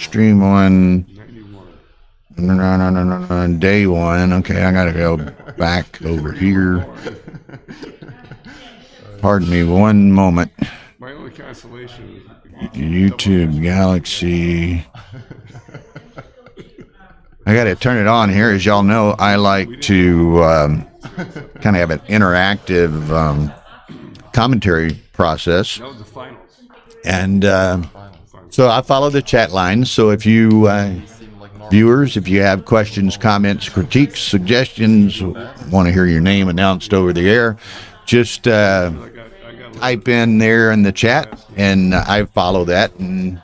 Stream one. No, day one. Okay, I gotta go back over here. Pardon me one moment. My only consolation is YouTube Galaxy. I got to turn it on here. As y'all know, I like to kind of have an interactive commentary process. that was the finals. And so I follow the chat line. So if you viewers, if you have questions, comments, critiques, suggestions, want to hear your name announced over the air, just type in there in the chat, and I follow that. And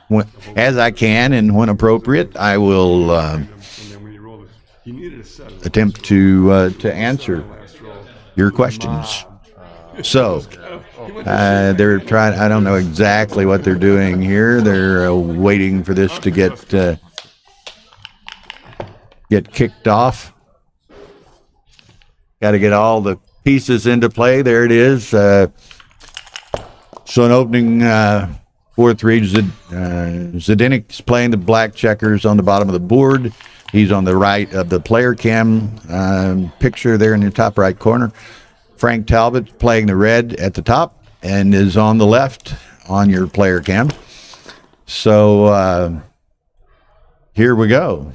as I can and when appropriate, I will attempt to answer your questions. So they're trying. I don't know exactly what they're doing here. They're waiting for this to get kicked off. Got to get all the pieces into play. There it is. So an opening 4-3. Zdenek's playing the black checkers on the bottom of the board. He's on the right of the player cam picture there in the top right corner. Frank Talbot playing the red at the top and is on the left on your player cam. So here we go.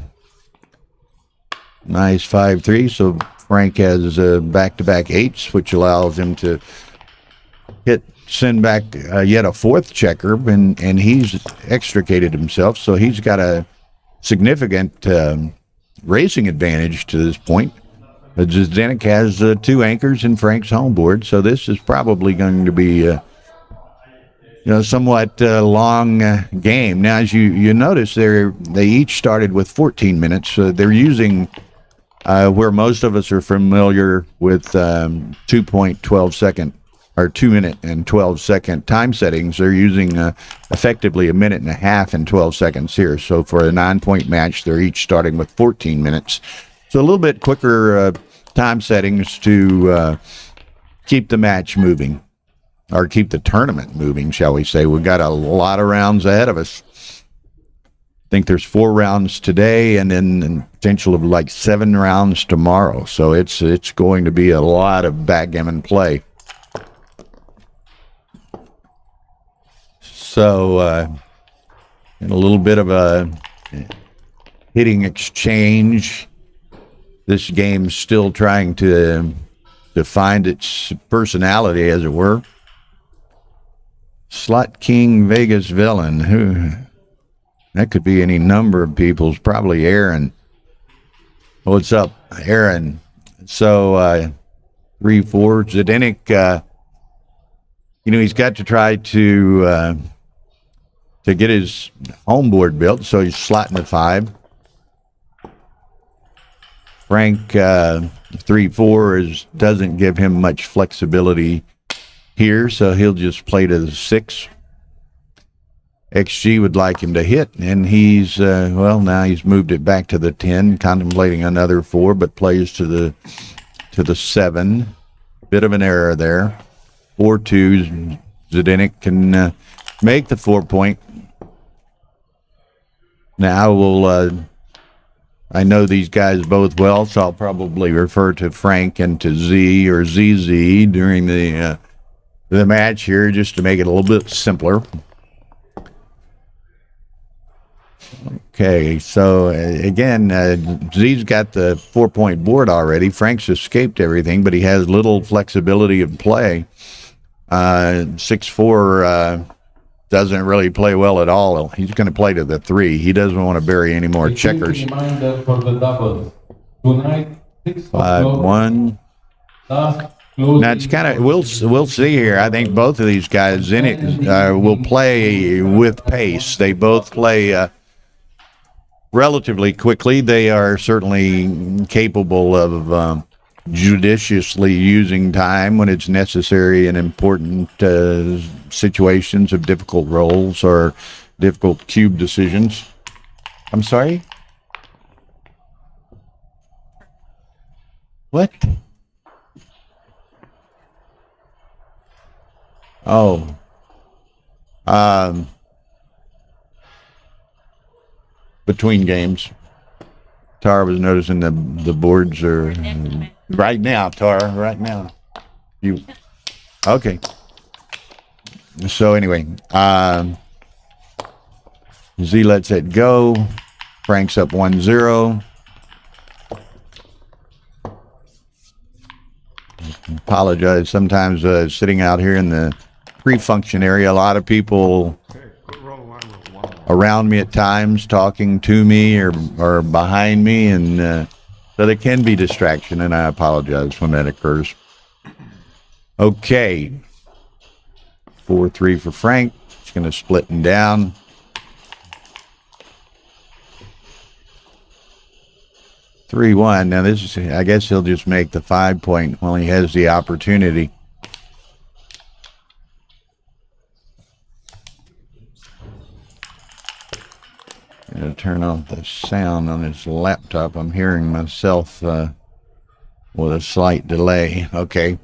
Nice 5-3. So Frank has back-to-back eights, which allows him to send back yet a fourth checker, and he's extricated himself. So he's got a significant racing advantage to this point. Zdenek has two anchors in Frank's home board, so this is probably going to be somewhat long game. Now, as you notice, they each started with 14 minutes. They're using where most of us are familiar with 2.12 second or 2 minute and 12 second time settings. They're using effectively a minute and a half and 12 seconds here. So for a 9-point match, they're each starting with 14 minutes. So a little bit quicker time settings to keep the match moving, or keep the tournament moving, shall we say. We've got a lot of rounds ahead of us. I think there's 4 rounds today, and then the potential of like 7 rounds tomorrow. So it's going to be a lot of backgammon play. So in a little bit of a hitting exchange. This game's still trying to find its personality, as it were. Slot King Vegas Villain. Who? That could be any number of people's. Probably Aaron. What's up, Aaron? So 3-4. Zdenek. He's got to try to get his home board built, so he's slotting at 5. Frank 3-4 doesn't give him much flexibility here, so he'll just play to the 6. XG would like him to hit, and he's now he's moved it back to the 10, contemplating another 4, but plays to the 7. Bit of an error there. 4-2. Zdenek can make the 4-point. Now I know these guys both well, so I'll probably refer to Frank and to Z or ZZ during the match here, just to make it a little bit simpler. Okay, so again, Z's got the 4-point board already. Frank's escaped everything, but he has little flexibility of play. 6-4 doesn't really play well at all. He's going to play to the 3. He doesn't want to bury any more checkers. Reminder for the doubles. Tonight, 5-1. Now it's kind of we'll see here. I think both of these guys in it will play with pace. They both play relatively quickly. They are certainly capable of judiciously using time when it's necessary in important situations of difficult rolls or difficult cube decisions. I'm sorry? What? Oh. between games. Tara was noticing the boards are right now. Tara, right now. You okay? So anyway, Z lets it go. Frank's up 1-0. Apologize. Sometimes sitting out here in the pre-function area, a lot of people around me at times talking to me or behind me, and so there can be distraction, and I apologize when that occurs. Okay. 4-3 for Frank. He's going to split him down. (3-1). Now this is, I guess he'll just make the 5-point while he has the opportunity. I'm going to turn off the sound on his laptop. I'm hearing myself with a slight delay. Okay.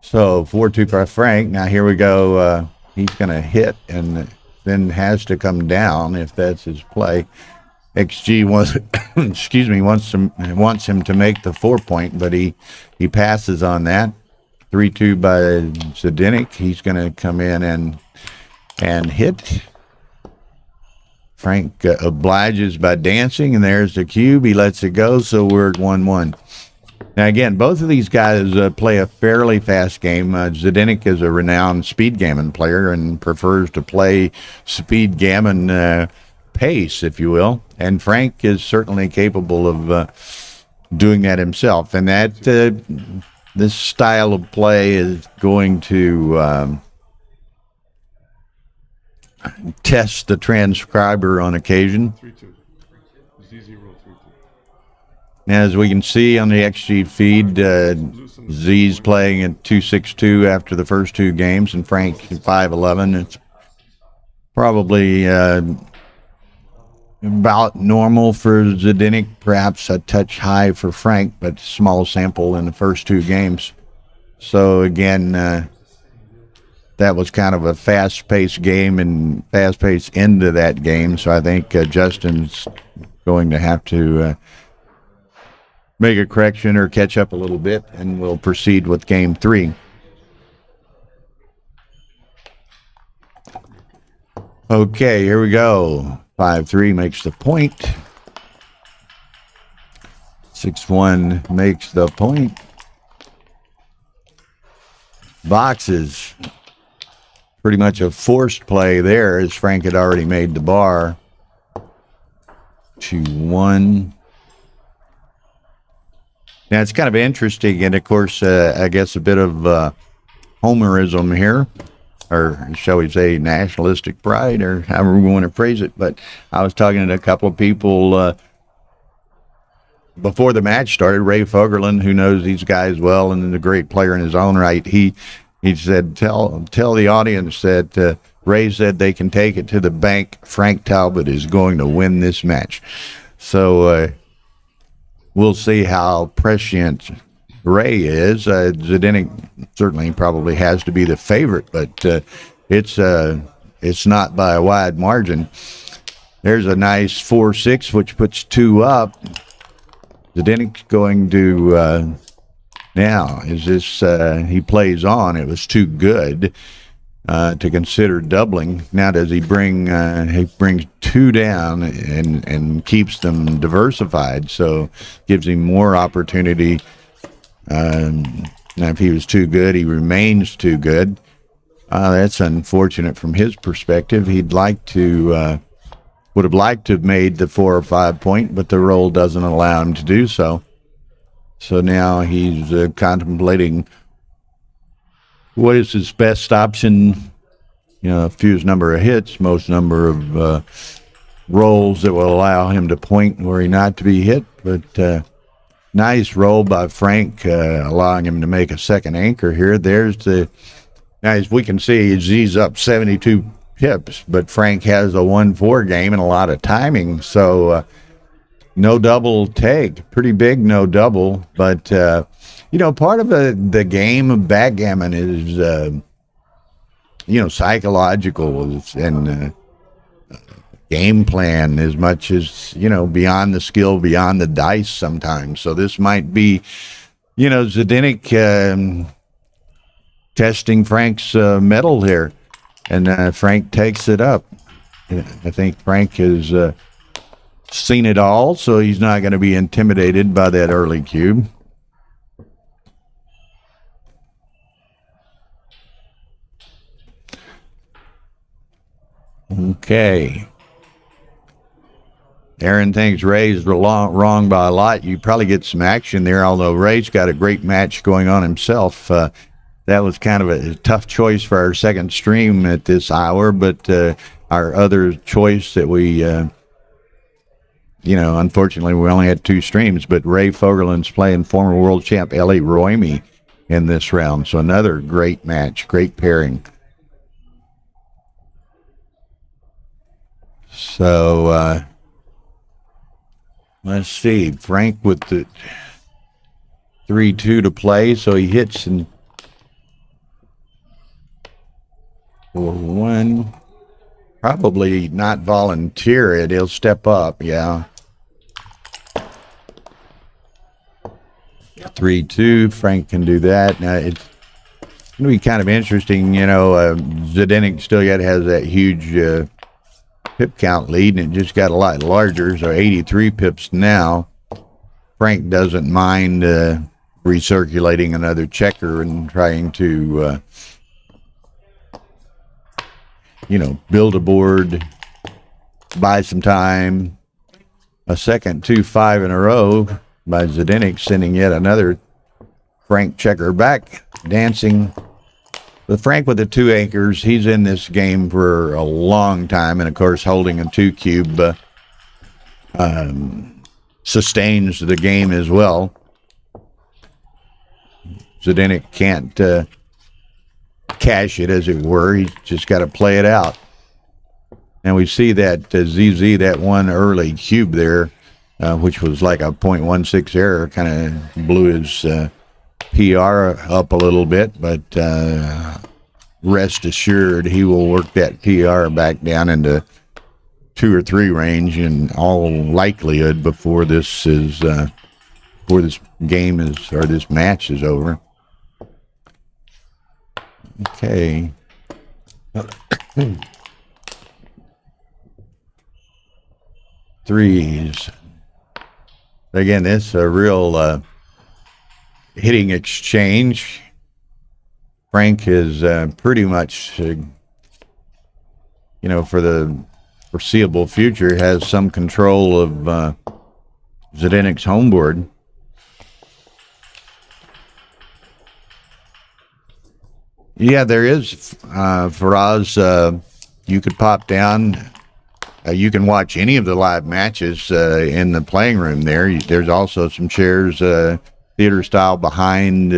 So 4-2 for Frank. Now here we go. He's going to hit and then has to come down if that's his play. XG wants, wants him to make the 4-point, but he passes on that. 3-2 by Zdenek. He's going to come in and hit. Frank obliges by dancing, and there's the cube. He lets it go, so we're 1-1. Now, again, both of these guys play a fairly fast game. Zdenek is a renowned speed gammon player and prefers to play speed gammon pace, if you will. And Frank is certainly capable of doing that himself. And that this style of play is going to test the transcriber on occasion. 3-2. ZZ roll 3-2. Now, as we can see on the XG feed, Z's playing at 2.62 after the first two games, and Frank 5.11. It's probably about normal for Zdenek, perhaps a touch high for Frank, but small sample in the first two games. So again, that was kind of a fast-paced game and fast-paced end to that game. So I think Justin's going to have to make a correction or catch up a little bit, and we'll proceed with game 3. Okay, here we go. 5-3 makes the point. 6-1 makes the point. Boxes. Pretty much a forced play there, as Frank had already made the bar. 2-1. Now, it's kind of interesting, and of course, I guess a bit of homerism here, or shall we say nationalistic pride, or however we want to phrase it. But I was talking to a couple of people before the match started. Ray Fogerlin, who knows these guys well and is a great player in his own right, he said, tell the audience that Ray said they can take it to the bank. Frank Talbot is going to win this match. So we'll see how prescient Ray is. Zdenek certainly probably has to be the favorite, but it's not by a wide margin. There's a nice 4-6, which puts 2 up. Zdenek's going to now. Is this he plays on? It was too good to consider doubling. Now does he bring? He brings 2 down and keeps them diversified, so gives him more opportunity. Now, if he was too good, he remains too good. That's unfortunate from his perspective. He'd like to, would have liked to have made the 4 or 5 point, but the roll doesn't allow him to do so. So now he's contemplating what is his best option. You know, fewest number of hits, most number of rolls that will allow him to point were he not to be hit, but. Nice roll by Frank, allowing him to make a second anchor here. There's the, now as we can see, Z's up 72 pips, but Frank has a 1-4 game and a lot of timing. So no double take, pretty big no double. But, you know, part of the game of backgammon is, you know, psychological and game plan as much as, beyond the skill, beyond the dice sometimes. So this might be, Zdenek testing Frank's mettle here, and Frank takes it up. I think Frank has seen it all, so he's not going to be intimidated by that early cube. Okay. Aaron thinks Ray's wrong by a lot. You probably get some action there, although Ray's got a great match going on himself. That was kind of a tough choice for our second stream at this hour, but our other choice that we, unfortunately we only had 2 streams, but Ray Fogerland's playing former world champ Ellie Royme in this round. So another great match, great pairing. So let's see. Frank with the 3-2 to play, so he hits in 4-1. Probably not volunteer it. He'll step up, yeah. 3-2. Frank can do that. Now it's going to be kind of interesting. Zdenek still yet has that huge pip count lead, and it just got a lot larger, so 83 pips now. Frank doesn't mind recirculating another checker and trying to build a board, buy some time. A second 2-5 in a row by Zdenek, sending yet another Frank checker back, dancing. But Frank with the 2 anchors, he's in this game for a long time, and of course holding a 2 cube sustains the game as well. Zdenek can't cash it, as it were. He's just got to play it out. And we see that ZZ, that one early cube there, which was like a 0.16 error, kind of blew his PR up a little bit, but rest assured he will work that PR back down into 2 or 3 range in all likelihood before this game is, or this match is over. Okay. Threes. Again, this is a real hitting exchange. Frank is pretty much, for the foreseeable future, has some control of Zdenek's homeboard. Yeah, there is. Faraz, you could pop down. You can watch any of the live matches in the playing room there. There's also some chairs, theater style, behind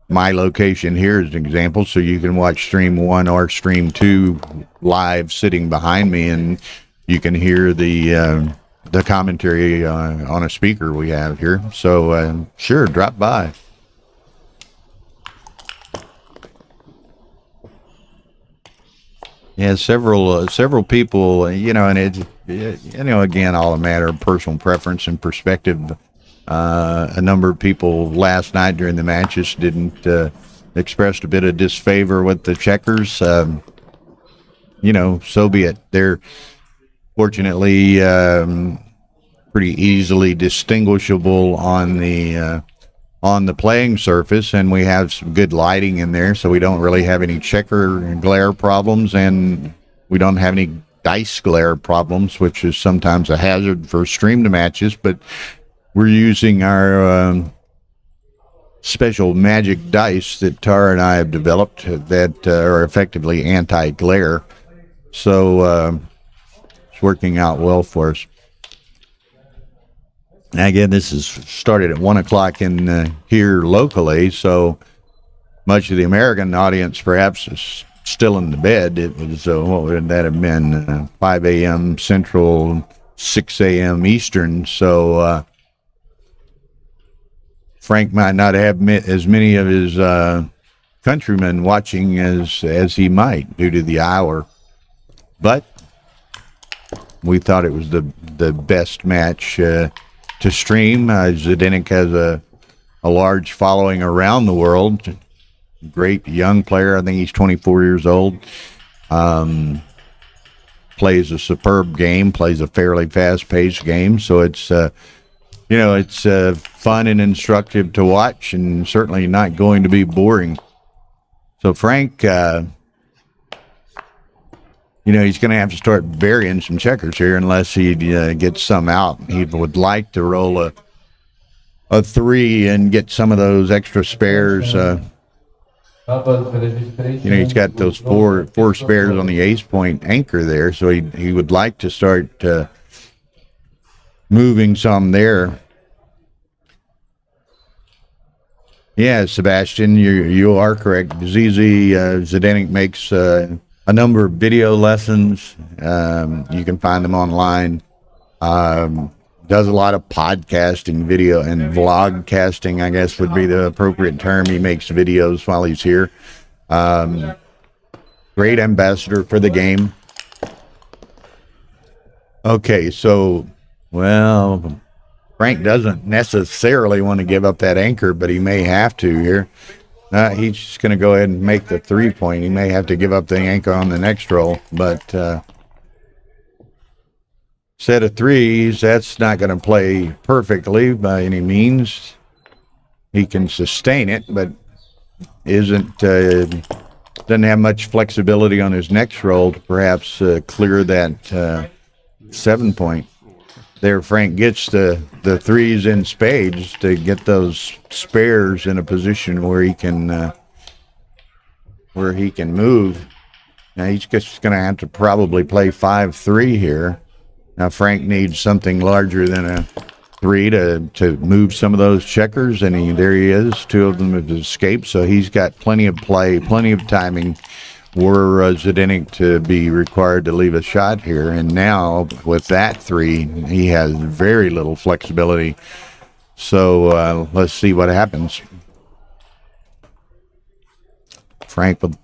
my location here as an example, so you can watch stream 1 or stream 2 live sitting behind me, and you can hear the commentary on a speaker we have here. So sure, drop by. Yeah, several people, and it's, again, all a matter of personal preference and perspective. A number of people last night during the matches didn't expressed a bit of disfavor with the checkers. So be it. They're fortunately pretty easily distinguishable on the playing surface, and we have some good lighting in there, so we don't really have any checker glare problems, and we don't have any dice glare problems, which is sometimes a hazard for streamed matches. But we're using our special magic dice that Tara and I have developed that are effectively anti-glare, so it's working out well for us. Now, again, this is started at 1 o'clock in here locally, so much of the American audience perhaps is still in the bed. It was, what would that have been, 5 a.m. Central, 6 a.m. Eastern, so Frank might not have as many of his countrymen watching as he might due to the hour. but we thought it was the best match to stream. Zdenek has a large following around the world. Great young player. I think he's 24 years old. Plays a superb game, plays a fairly fast-paced game. So it's, it's fun and instructive to watch, and certainly not going to be boring. So Frank, he's going to have to start burying some checkers here unless he gets some out. He would like to roll a 3 and get some of those extra spares. He's got those four spares on the ace point anchor there, so he would like to start moving some there. Yeah, Sebastian, you are correct. Zdenek makes a number of video lessons. You can find them online. Does a lot of podcasting, video, and vlog casting, I guess would be the appropriate term. He makes videos while he's here. Great ambassador for the game. Okay, so, Frank doesn't necessarily want to give up that anchor, but he may have to here. He's just going to go ahead and make the 3-point. He may have to give up the anchor on the next roll, but set of 3s, that's not going to play perfectly by any means. He can sustain it, but doesn't have much flexibility on his next roll to perhaps clear that 7-point. There, Frank gets the 3s in spades to get those spares in a position where he can move. Now he's just going to have to probably play 5-3 here. Now Frank needs something larger than a 3 to move some of those checkers, and there he is. 2 of them have escaped, so he's got plenty of play, plenty of timing. Were Zdenek to be required to leave a shot here, and now with that 3, he has very little flexibility. So let's see what happens. Frank with a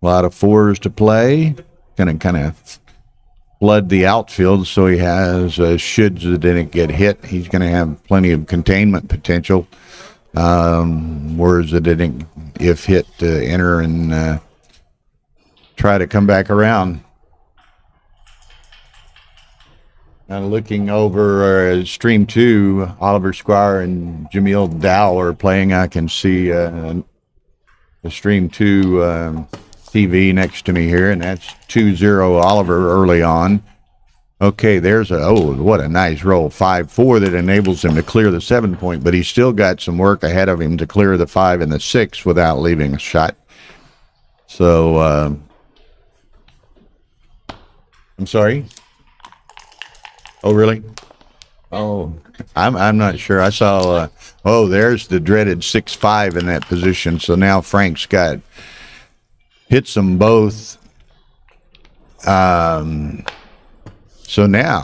lot of 4s to play, going to kind of flood the outfield, so he has, should Zdenek get hit, he's going to have plenty of containment potential. Where Zdenek, if hit, to enter and try to come back around. Now looking over stream 2, Oliver Squire and Jamil Dow are playing. I can see the stream 2 TV next to me here, and that's 2-0 Oliver early on. Okay, there's what a nice roll. 5-4 that enables him to clear the 7-point, but he's still got some work ahead of him to clear the 5 and the 6 without leaving a shot. So, I'm sorry? Oh, really? Oh, I'm not sure. I saw, there's the dreaded 6-5 in that position. So now Frank's hits them both. So now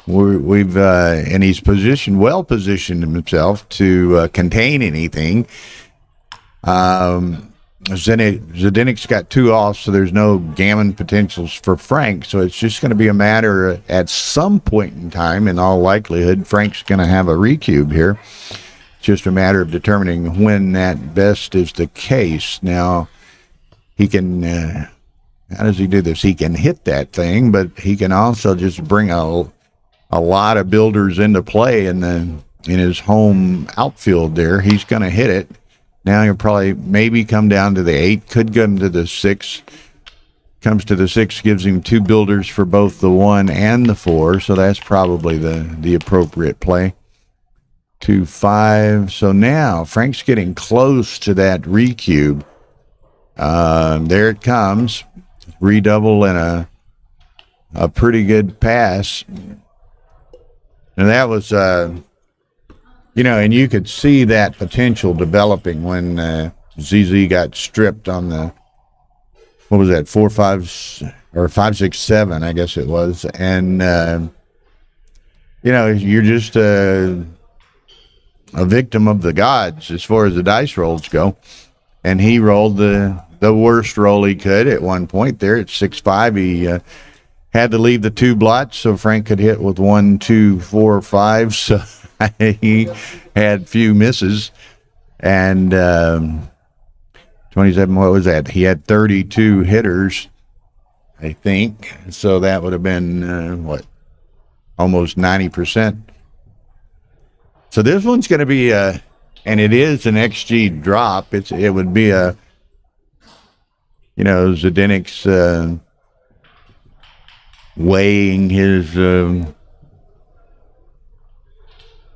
we've and he's well positioned himself to contain anything. Zdenek's got 2 off, so there's no gammon potentials for Frank. So it's just going to be a matter at some point in time, in all likelihood, Frank's going to have a recube here. It's just a matter of determining when that best is the case. Now he can. How does he do this? He can hit that thing, but he can also just bring a lot of builders into play in his home outfield there. He's going to hit it. Now he'll probably maybe come down to the 8, could come to the 6. Comes to the 6, gives him 2 builders for both the 1 and the 4, so that's probably the appropriate play. 2-5. So now Frank's getting close to that recube. There it comes. Redouble and a pretty good pass. And that was, and you could see that potential developing when ZZ got stripped on the, 4-5 or 5-6-7, I guess it was. And, you're just a victim of the gods as far as the dice rolls go. And he rolled the the worst roll he could at one point there at 6-5. He had to leave the 2 blots so Frank could hit with 1, 2, 4, 5. So he had few misses. And 27, what was that? He had 32 hitters, I think. So that would have been, almost 90%. So this one's going to be and it is an XG drop. It would be Zdenek's weighing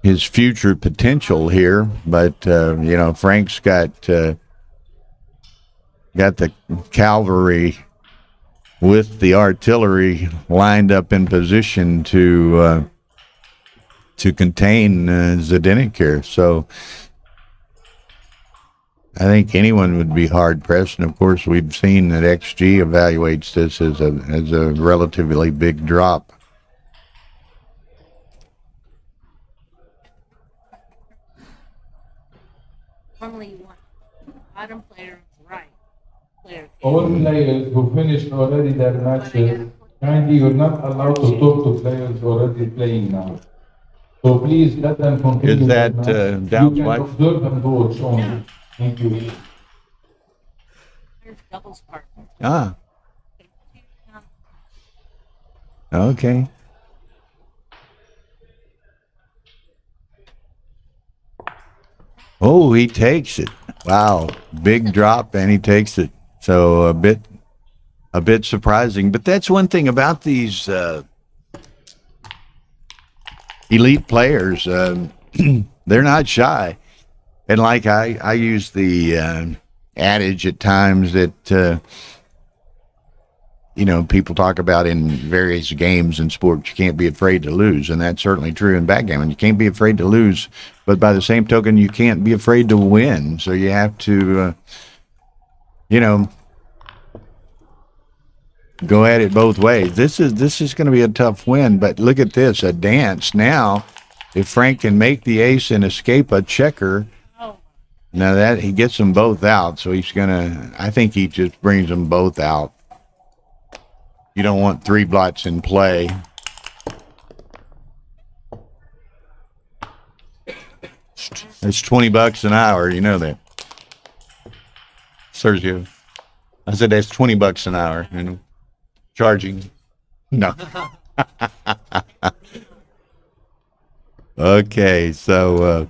his future potential here, but Frank's got the cavalry with the artillery lined up in position to contain Zdenek here. So I think anyone would be hard pressed, and of course we've seen that XG evaluates this as a relatively big drop. Normally you want bottom player right. Player. All players who finished already their matches, kindly you're not allowed to talk to players already playing now. So please let them continue. Is that Dowd's you can wife? observe and watch only. Thank you. There's doubles partner. Ah, okay. Oh, he takes it. Wow, big drop, and he takes it. So a bit surprising, but that's one thing about these elite players. They're not shy, and like I use the adage at times that people talk about in various games and sports. You can't be afraid to lose, and that's certainly true in backgammon. You can't be afraid to lose, but by the same token, you can't be afraid to win. So you have to, go at it both ways. This is going to be a tough win, but look at this, a dance. Now, if Frank can make the ace and escape a checker, now that he gets them both out, so I think he just brings them both out. You don't want 3 blots in play. It's $20 an hour, you know that. Sergio. I said that's $20 an hour, charging. No. Okay, so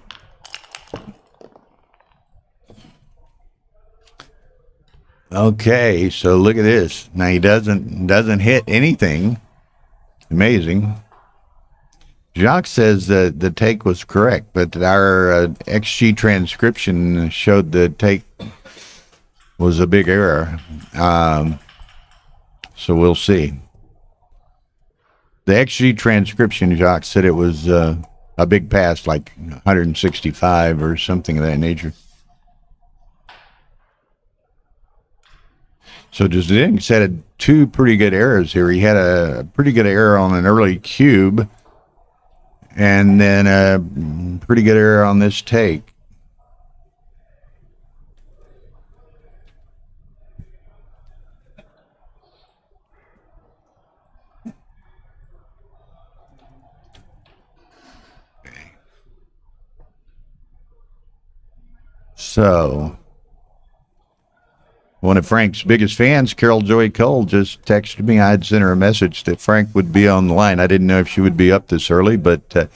okay, so look at this. Now he doesn't hit anything. Amazing. Jacques says that the take was correct, but our XG transcription showed the take was a big error. So we'll see. The XG transcription, Jacques said it was a big pass, like 165 or something of that nature. So Zdenek said 2 pretty good errors here. He had a pretty good error on an early cube, and then a pretty good error on this take. So, one of Frank's biggest fans, Carol Joy Cole, just texted me. I had sent her a message that Frank would be on the line. I didn't know if she would be up this early, but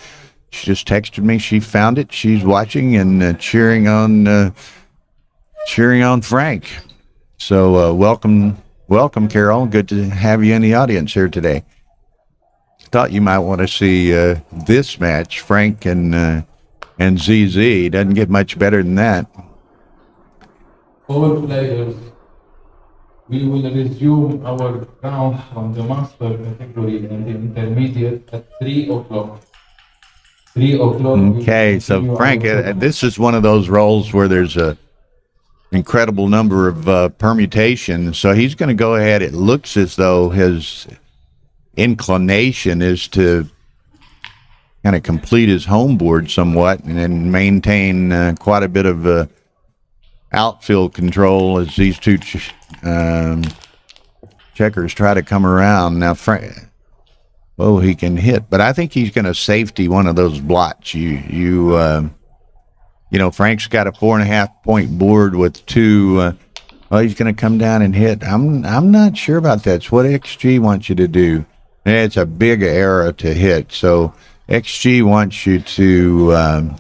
she just texted me. She found it. She's watching and cheering on Frank. So welcome, Carol. Good to have you in the audience here today. Thought you might want to see this match, Frank and ZZ. Doesn't get much better than that. All players, we will resume our round from the master category and the intermediate at 3 o'clock. 3 o'clock. Okay, so Frank, this is one of those rolls where there's a incredible number of permutations. So he's going to go ahead. It looks as though his inclination is to kind of complete his home board somewhat and then maintain quite a bit of outfield control as these two checkers try to come around. Now, he can hit, but I think he's going to safety one of those blots. You know, Frank's got a 4.5 point board with two. He's going to come down and hit. I'm not sure about that. It's what XG wants you to do. And it's a big error to hit. So XG wants you to,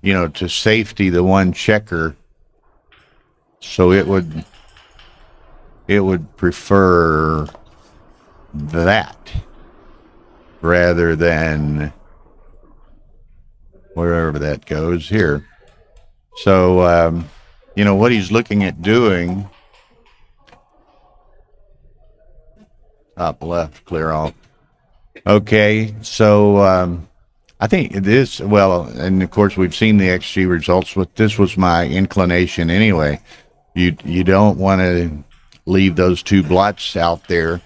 you know, to safety the one checker. So it would prefer that rather than wherever that goes here. So, you know, what he's looking at doing, top left, clear off. Okay, so I think this, well, and of course we've seen the XG results, but this was my inclination anyway. You don't want to leave those two blots out there.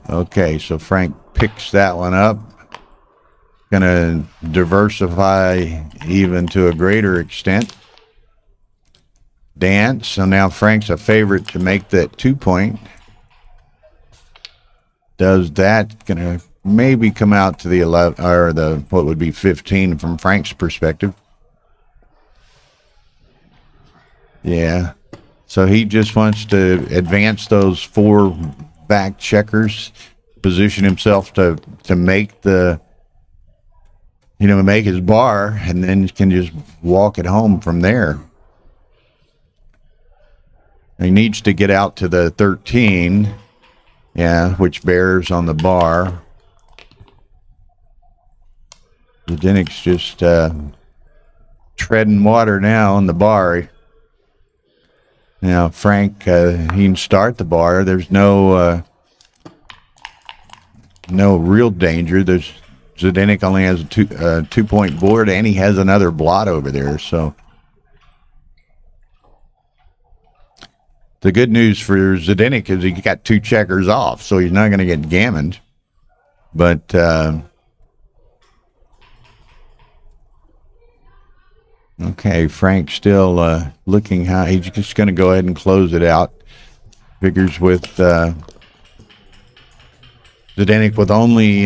Okay, so Frank picks that one up. Going to diversify even to a greater extent. Dance. So now Frank's a favorite to make that 2 point. Does that. Going to maybe come out to the 11 or the what would be 15 from Frank's perspective. Yeah. So he just wants to advance those 4 back checkers, position himself to make the, you know, make his bar, and then can just walk it home from there. He needs to get out to the 13, yeah, which bears on the bar. Zdenek's just treading water now on the bar. Now, Frank, he can start the bar. There's no real danger. Zdenek only has a 2 point board, and he has another blot over there. So the good news for Zdenek is he got 2 checkers off, so he's not going to get gammoned. But okay, Frank's still looking high. He's just going to go ahead and close it out. Figures with Zdenek with only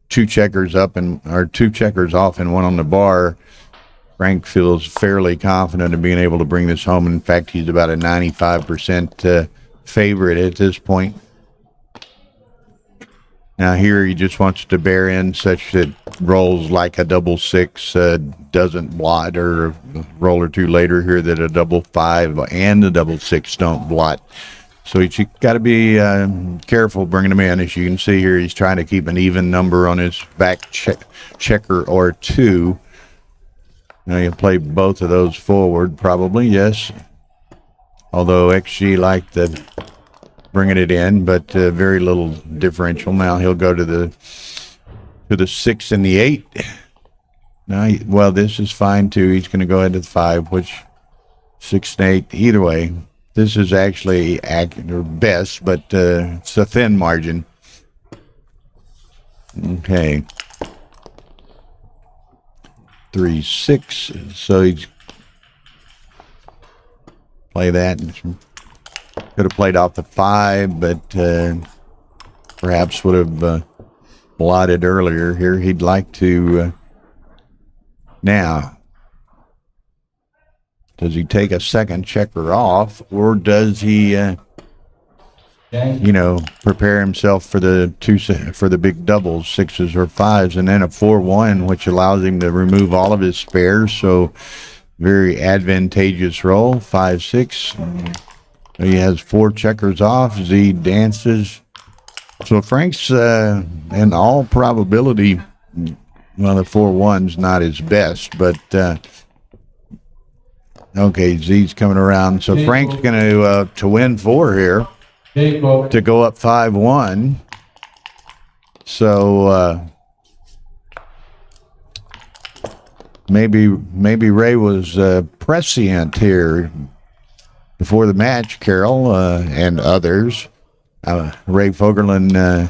2 checkers up or 2 checkers off and 1 on the bar. Frank feels fairly confident of being able to bring this home. In fact, he's about a 95% favorite at this point. Now here he just wants to bear in such that rolls like a 6-6, doesn't blot, or a roll or 2 later here that a 5-5 and a 6-6 don't blot. So you got to be careful bringing him in. As you can see here, he's trying to keep an even number on his back checker or 2. Now you play both of those forward, probably, yes. Although XG liked the bringing it in, but very little differential. Now he'll go to the 6 and the 8. Now, well, this is fine too. He's going to go ahead to the 5, which 6 and 8. Either way, this is actually best, but it's a thin margin. Okay. 3, 6. So he's play that. Could have played off the 5, but perhaps would have blotted earlier here. He'd like to now. Does he take a second checker off, or does he, you know, prepare himself for the big doubles, 6s or 5s, and then a 4-1, which allows him to remove all of his spares. So very advantageous roll. 5, 6. He has 4 checkers off. Z dances. So Frank's, in all probability, well, the 4-1's not his best, but okay, Z's coming around. So Frank's going to win 4 here, to go up 5-1. So maybe Ray was prescient here before the match, Carol, and others. Ray Fogerlin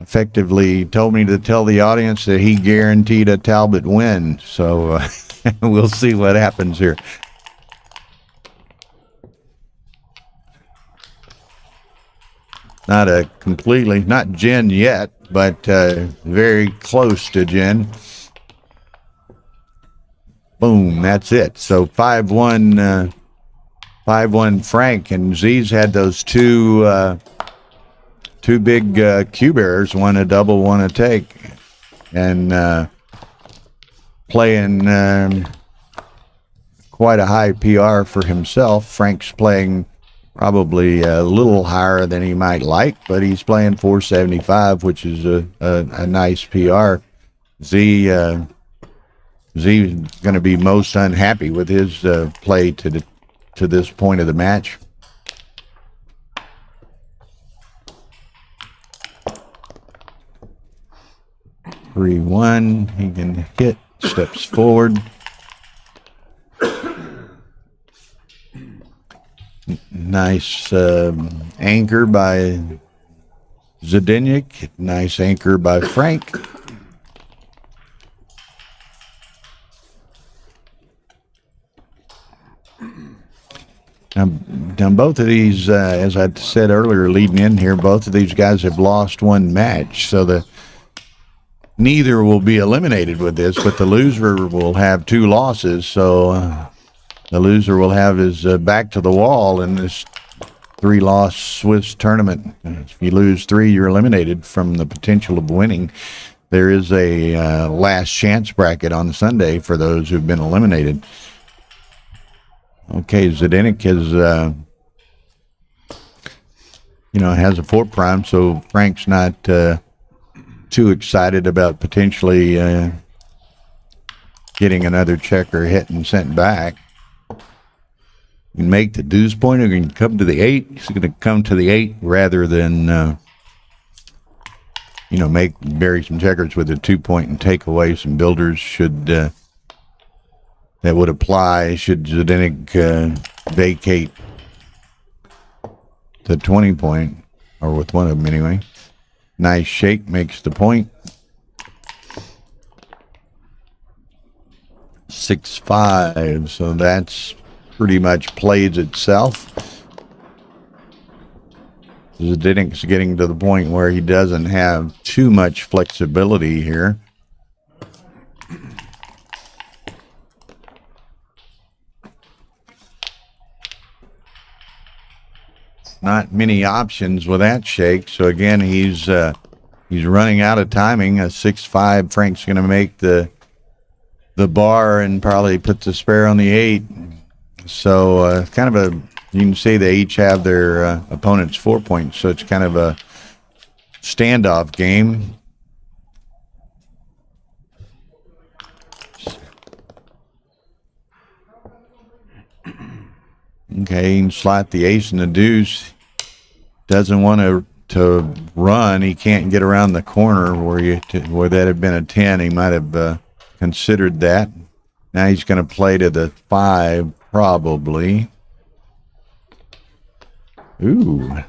effectively told me to tell the audience that he guaranteed a Talbot win. So we'll see what happens here. Not gin yet, but very close to gin. Boom, that's it. So 5-1, 5-1 Frank, and Z's had those two big cue bearers, one a double, one a take, and playing quite a high PR for himself. Frank's playing probably a little higher than he might like, but he's playing 475, which is a nice PR. Z's going to be most unhappy with his play to this point of the match. 3-1, he can hit, steps forward. Nice anchor by Zdenek. Nice anchor by Frank. Now both of these, as I said earlier, leading in here, both of these guys have lost one match, so neither will be eliminated with this, but the loser will have 2 losses, so the loser will have his back to the wall in this 3-loss Swiss tournament. If you lose 3, you're eliminated from the potential of winning. There is a last chance bracket on Sunday for those who've been eliminated. Okay, Zdenek is, has a 4 prime, so Frank's not too excited about potentially getting another checker hit and sent back. You can make the deuce point, or you can come to the 8. He's going to come to the 8 rather than, bury some checkers with a 2-point and take away some builders that would apply should Zdenek vacate the 20-point, or with one of them anyway. Nice shake, makes the point. 6-5, so that's pretty much plays itself. Zdenek's getting to the point where he doesn't have too much flexibility here. Not many options with that shake, so again he's running out of timing. A 6-5, Frank's going to make the bar and probably put the spare on the 8. So kind of you can see they each have their opponent's 4 points, so it's kind of a standoff game. Okay, he can slot the ace and the deuce. Doesn't want to run. He can't get around the corner where that had been a 10. He might have considered that. Now he's going to play to the 5 probably. Ooh.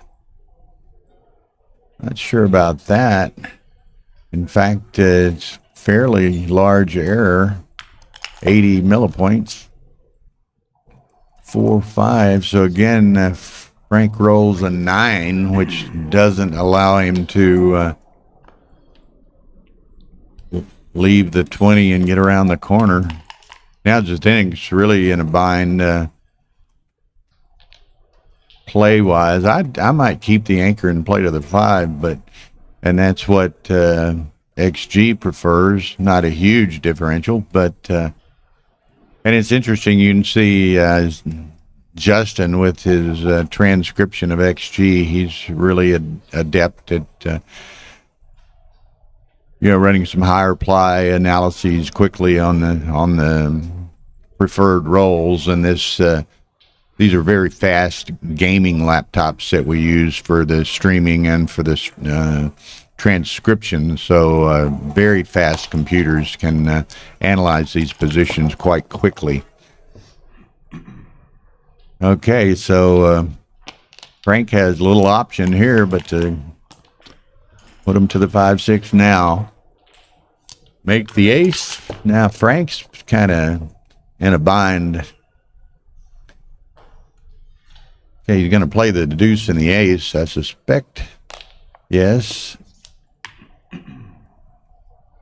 Not sure about that. In fact, it's fairly large error. 80 millipoints. 4-5. So again, Frank rolls a 9, which doesn't allow him to leave the 20 and get around the corner. Now Zdenek's really in a bind play-wise. I might keep the anchor and play to the 5, and that's what XG prefers. Not a huge differential, but and it's interesting. You can see Justin with his transcription of XG. He's really adept at running some higher ply analyses quickly on the preferred rolls. And these are very fast gaming laptops that we use for the streaming and for this transcription. So very fast computers can analyze these positions quite quickly. Okay, so Frank has a little option here, but Put him to the 5-6 now. Make the ace. Now Frank's kind of in a bind. Okay, he's going to play the deuce and the ace, I suspect. Yes.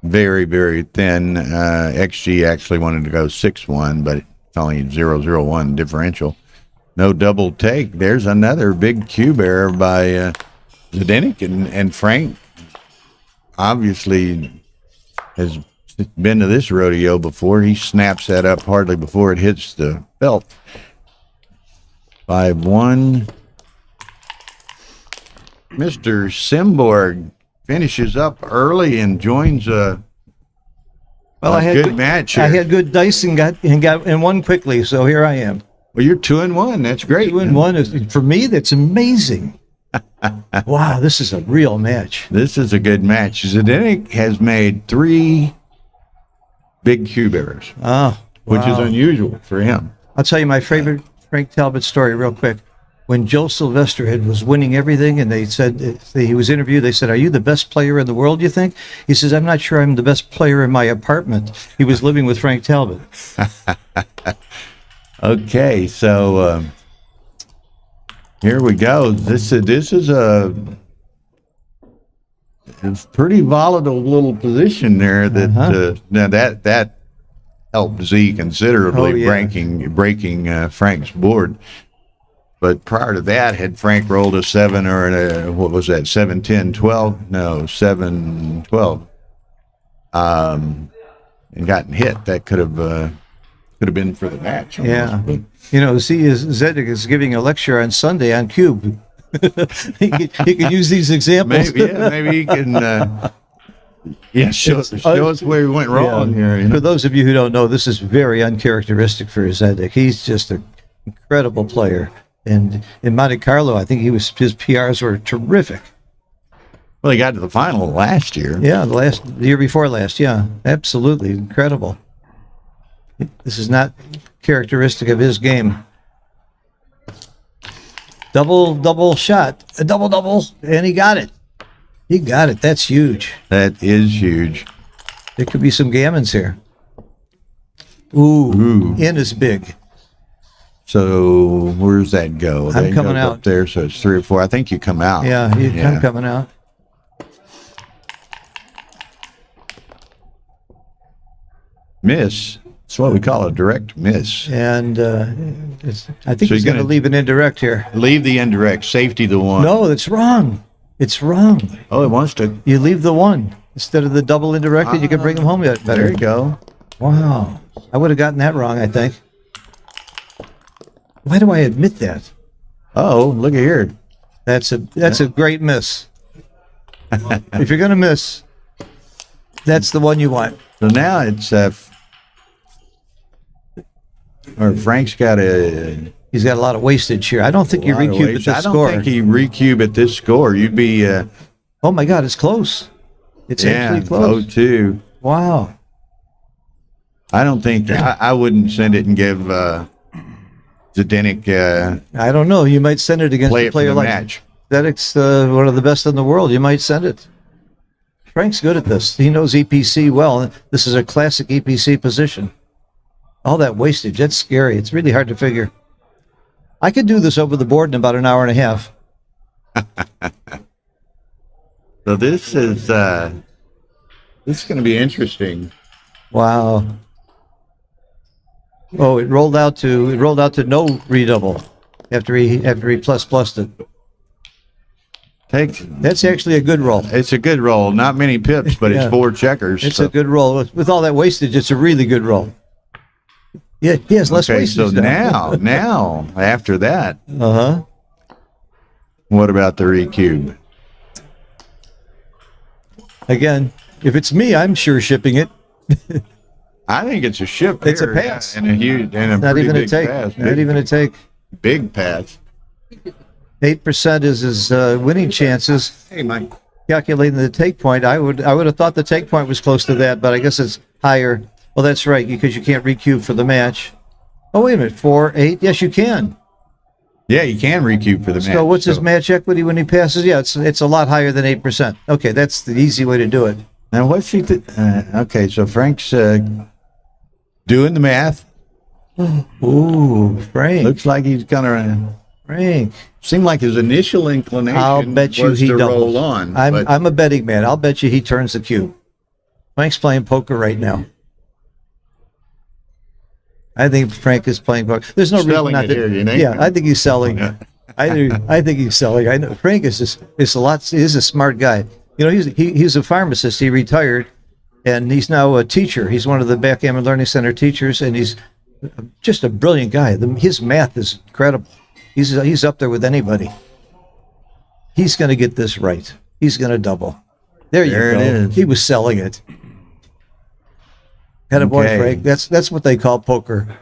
Very, very thin. XG actually wanted to go 6-1, but it's only 0-0-1 differential. No double take. There's another big cube error by Zdenek, and Frank obviously has been to this rodeo before. He snaps that up hardly before it hits the belt. 5-1. Mr. Simborg finishes up early and joins a good match here. I had good dice and won quickly, so here I am. Well, you're 2-1. That's great. 2-1 for me. That's amazing. Wow, this is a real match. This is a good match. Zdenek has made 3 big cube errors, which is unusual for him. I'll tell you my favorite Frank Talbot story real quick. When Joe Sylvester was winning everything, and they said he was interviewed, they said, "Are you the best player in the world, you think?" He says, "I'm not sure I'm the best player in my apartment." He was living with Frank Talbot. Okay, so here we go. This is it's pretty volatile little position there. That now that helped Z considerably, breaking Frank's board. But prior to that, had Frank rolled a 7 or what was that, 7-10-12? No, 7-12, and gotten hit, that could have been for the match. Almost. Yeah, Zdenek is giving a lecture on Sunday on cube. he can use these examples. Maybe he can. Show us where he went wrong here. For those of you who don't know, this is very uncharacteristic for Zdenek. He's just an incredible player. And in Monte Carlo, I think his PRs were terrific. Well, he got to the final last year. Yeah, the year before last. Yeah, absolutely incredible. This is not characteristic of his game. Double shot, a double, and he got it. He got it. That's huge. That is huge. There could be some gammons here. Ooh. In is big. So where's that go? I'm coming out up there, so it's 3 or 4. I think you come out. Yeah, I'm coming out. Miss. That's what we call a direct miss. And I think he's going to leave an indirect here. Leave the indirect. Safety the 1. No, it's wrong. It's wrong. Oh, it wants to. You leave the 1 instead of the double indirect, and you can bring them home better. There you go. Wow. I would have gotten that wrong, I think. Why do I admit that? Oh, look at here. That's a great miss. If you're going to miss, that's the one you want. So now it's Frank's got he's got a lot of wastage here. I don't think you recube at this score. I don't think he recube at this score. You'd be oh my God, it's close. It's actually close. 0-2. Wow. I don't think I wouldn't send it and give Zdenek. I don't know. You might send it against a player like match. Zdenek's one of the best in the world. You might send it. Frank's good at this. He knows EPC well. This is a classic EPC position. All that wastage, that's scary. It's really hard to figure. I could do this over the board in about an hour and a half. So this is going to be interesting. Wow. Oh, it rolled out to no redouble after he plus-plussed it. That's actually a good roll. It's a good roll. Not many pips, but it's 4 checkers. It's a good roll. With all that wastage, it's a really good roll. Yeah, he has less wastage. So now, after that, what about the recube? Again, if it's me, I'm sure shipping it. I think it's a ship. It's a pass. And a huge, and a not pretty even big a take. pass. Not even a take. Big pass. 8% is his winning chances. Hey, Mike. Calculating the take point, I would have thought the take point was close to that, but I guess it's higher. Well, that's right, because you can't recube for the match. Oh, wait a minute, 4, 8. Yes, you can. Yeah, you can recoup for the match. So what's his match equity when he passes? Yeah, it's a lot higher than 8%. Okay, that's the easy way to do it. Now, what's he? Okay, so Frank's doing the math. Ooh, Frank. Looks like he's gonna. Frank. Seemed like his initial inclination I'll bet you was he to doubles. roll on. I'm a betting man. I'll bet you he turns the cube. Frank's playing poker right now. I think Frank is playing poker. There's no reason Selling not it to. here, you think? Yeah, I think he's selling. I think he's selling. I know Frank is he's a smart guy. You know, he's a pharmacist. He retired, and he's now a teacher. He's one of the Backgammon Learning Center teachers, and he's just a brilliant guy. His math is incredible. He's up there with anybody. He's going to get this right. He's going to double. There you There go. it is. He was selling it. Had a boy, Okay. Frank. That's what they call poker.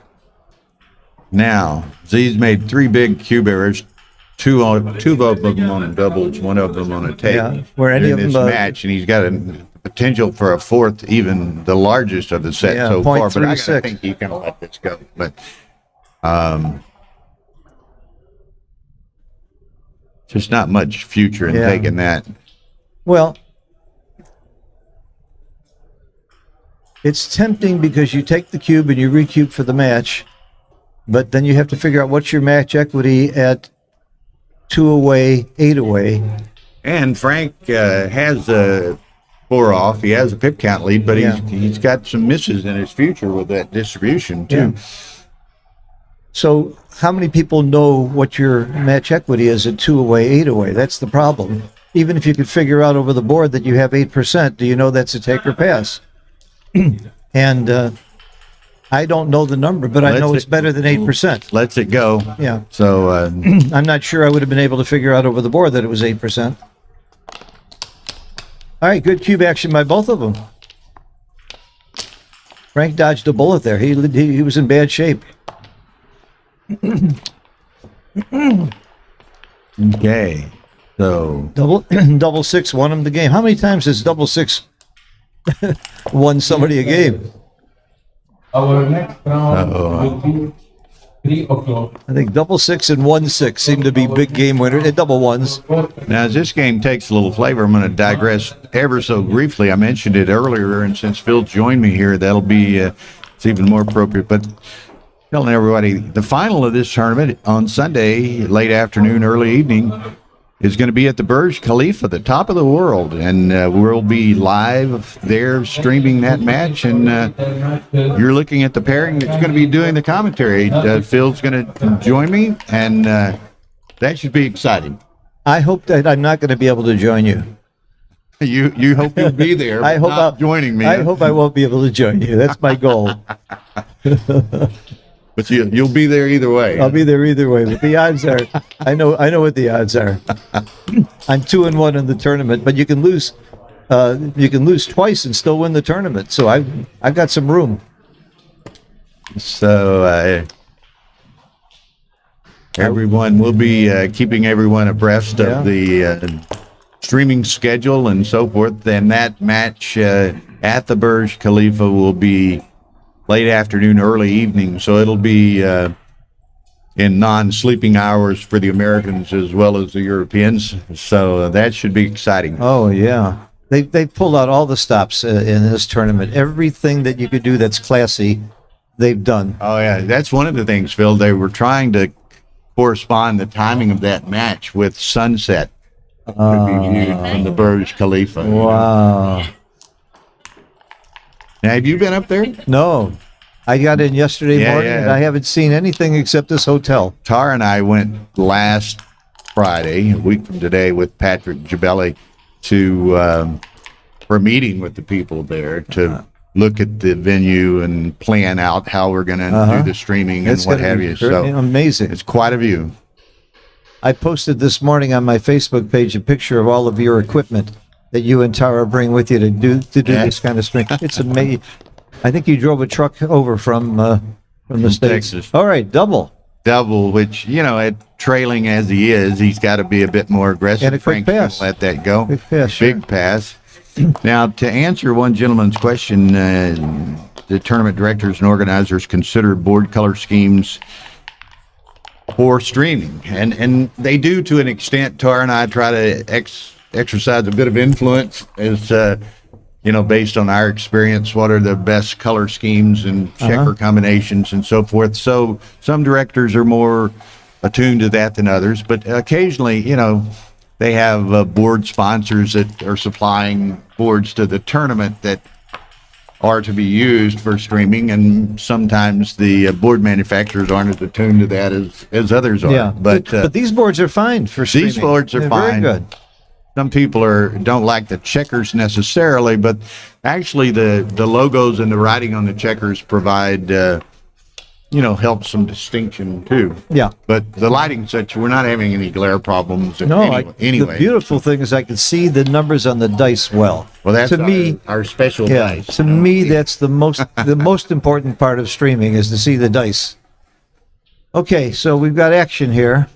Now, Z's made 3 big cube errors, two of them on doubles, one of them on a tape. Yeah, where any in of them, this match, and he's got a potential for a fourth, even the largest of the set Yeah, so far. But I 0.36. think he can let this go. But just not much future in Yeah. taking that. Well, it's tempting because you take the cube and you recube for the match, but then you have to figure out what's your match equity at 2 away, 8 away. And Frank has a 4 off. He has a pip count lead, but Yeah. he's got some misses in his future with that distribution too. Yeah. So how many people know what your match equity is at 2 away, 8 away? That's the problem. Even if you could figure out over the board that you have 8%, do you know that's a take or pass? And I don't know the number, but I know it's better than 8%. Lets it go. Yeah. So I'm not sure I would have been able to figure out over the board that it was 8%. All right, good cube action by both of them. Frank dodged a bullet there. He was in bad shape. okay. So Double six won him the game. How many times has double six won somebody a game? Our next round Uh-oh. will be 3 o'clock. I think double six and 1-6 seem to be big game winners. Double ones. now, as this game takes a little flavor, I'm going to digress ever so briefly. I mentioned it earlier, and since Phil joined me here, that'll be it's even more appropriate. But telling everybody, the final of this tournament on Sunday, late afternoon, early evening, is going to be at the Burj Khalifa, the top of the world, and we'll be live there streaming that match. And you're looking at the pairing that's going to be doing the commentary. Phil's going to join me, and that should be exciting. I hope that I'm not going to be able to join you. You hope you'll be there. I hope not joining me. I hope I won't be able to join you. That's my goal. But you'll be there either way. I'll be there either way. But the odds are, I know what the odds are. I'm 2-1 in the tournament, but you can lose twice and still win the tournament. So I've got some room. So everyone will be keeping everyone abreast Yeah. of the streaming schedule and so forth. And that match at the Burj Khalifa will be late afternoon, early evening. So it'll be in non-sleeping hours for the Americans as well as the Europeans. So that should be exciting. Oh yeah, they pulled out all the stops in this tournament. Everything that you could do that's classy, they've done. Oh yeah, that's one of the things, Phil. They were trying to correspond the timing of that match with sunset to be viewed from the Burj Khalifa. Wow. Now, have you been up there? No, I got in yesterday Yeah, morning, yeah. and I haven't seen anything except this hotel. Tara and I went last Friday, a week from today, with Patrick Jabelli to for a meeting with the people there to look at the venue and plan out how we're going to do the streaming and what gonna have be you. So amazing. it's quite a view. I posted this morning on my Facebook page a picture of all of your equipment that you and Tara bring with you to do this kind of stream. It's amazing. I think you drove a truck over from the States. Texas. All right, double. Double, which, trailing as he is, he's got to be a bit more aggressive. And a quick Frank's gonna pass. let that go. Quick pass, sure. Big pass. Now, to answer one gentleman's question, the tournament directors and organizers consider board color schemes for streaming, and they do to an extent. Tara and I try to exercise a bit of influence as based on our experience, what are the best color schemes and checker combinations and so forth. So some directors are more attuned to that than others, but occasionally, they have board sponsors that are supplying boards to the tournament that are to be used for streaming, and sometimes the board manufacturers aren't as attuned to that as others are. Yeah, but these boards are fine for streaming. These boards are They're fine. Very good. Some people don't like the checkers necessarily, but actually the logos and the writing on the checkers provide help some distinction too. Yeah. But the lighting such, we're not having any glare problems. No, anyway. The beautiful thing is I can see the numbers on the dice well. Well, that's to me, our special yeah, dice. to me, that's the most important part of streaming is to see the dice. Okay, so we've got action here.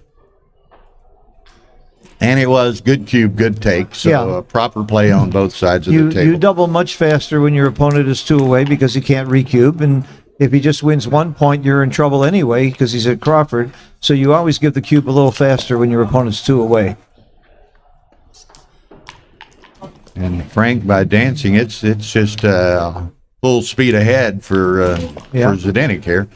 And it was good cube, good take. So Yeah. a proper play on both sides of the table. You double much faster when your opponent is 2 away because he can't recube, and if he just wins 1 point, you're in trouble anyway because he's at Crawford. So you always give the cube a little faster when your opponent's 2 away. And Frank, by dancing, it's just full speed ahead for Zdenek here.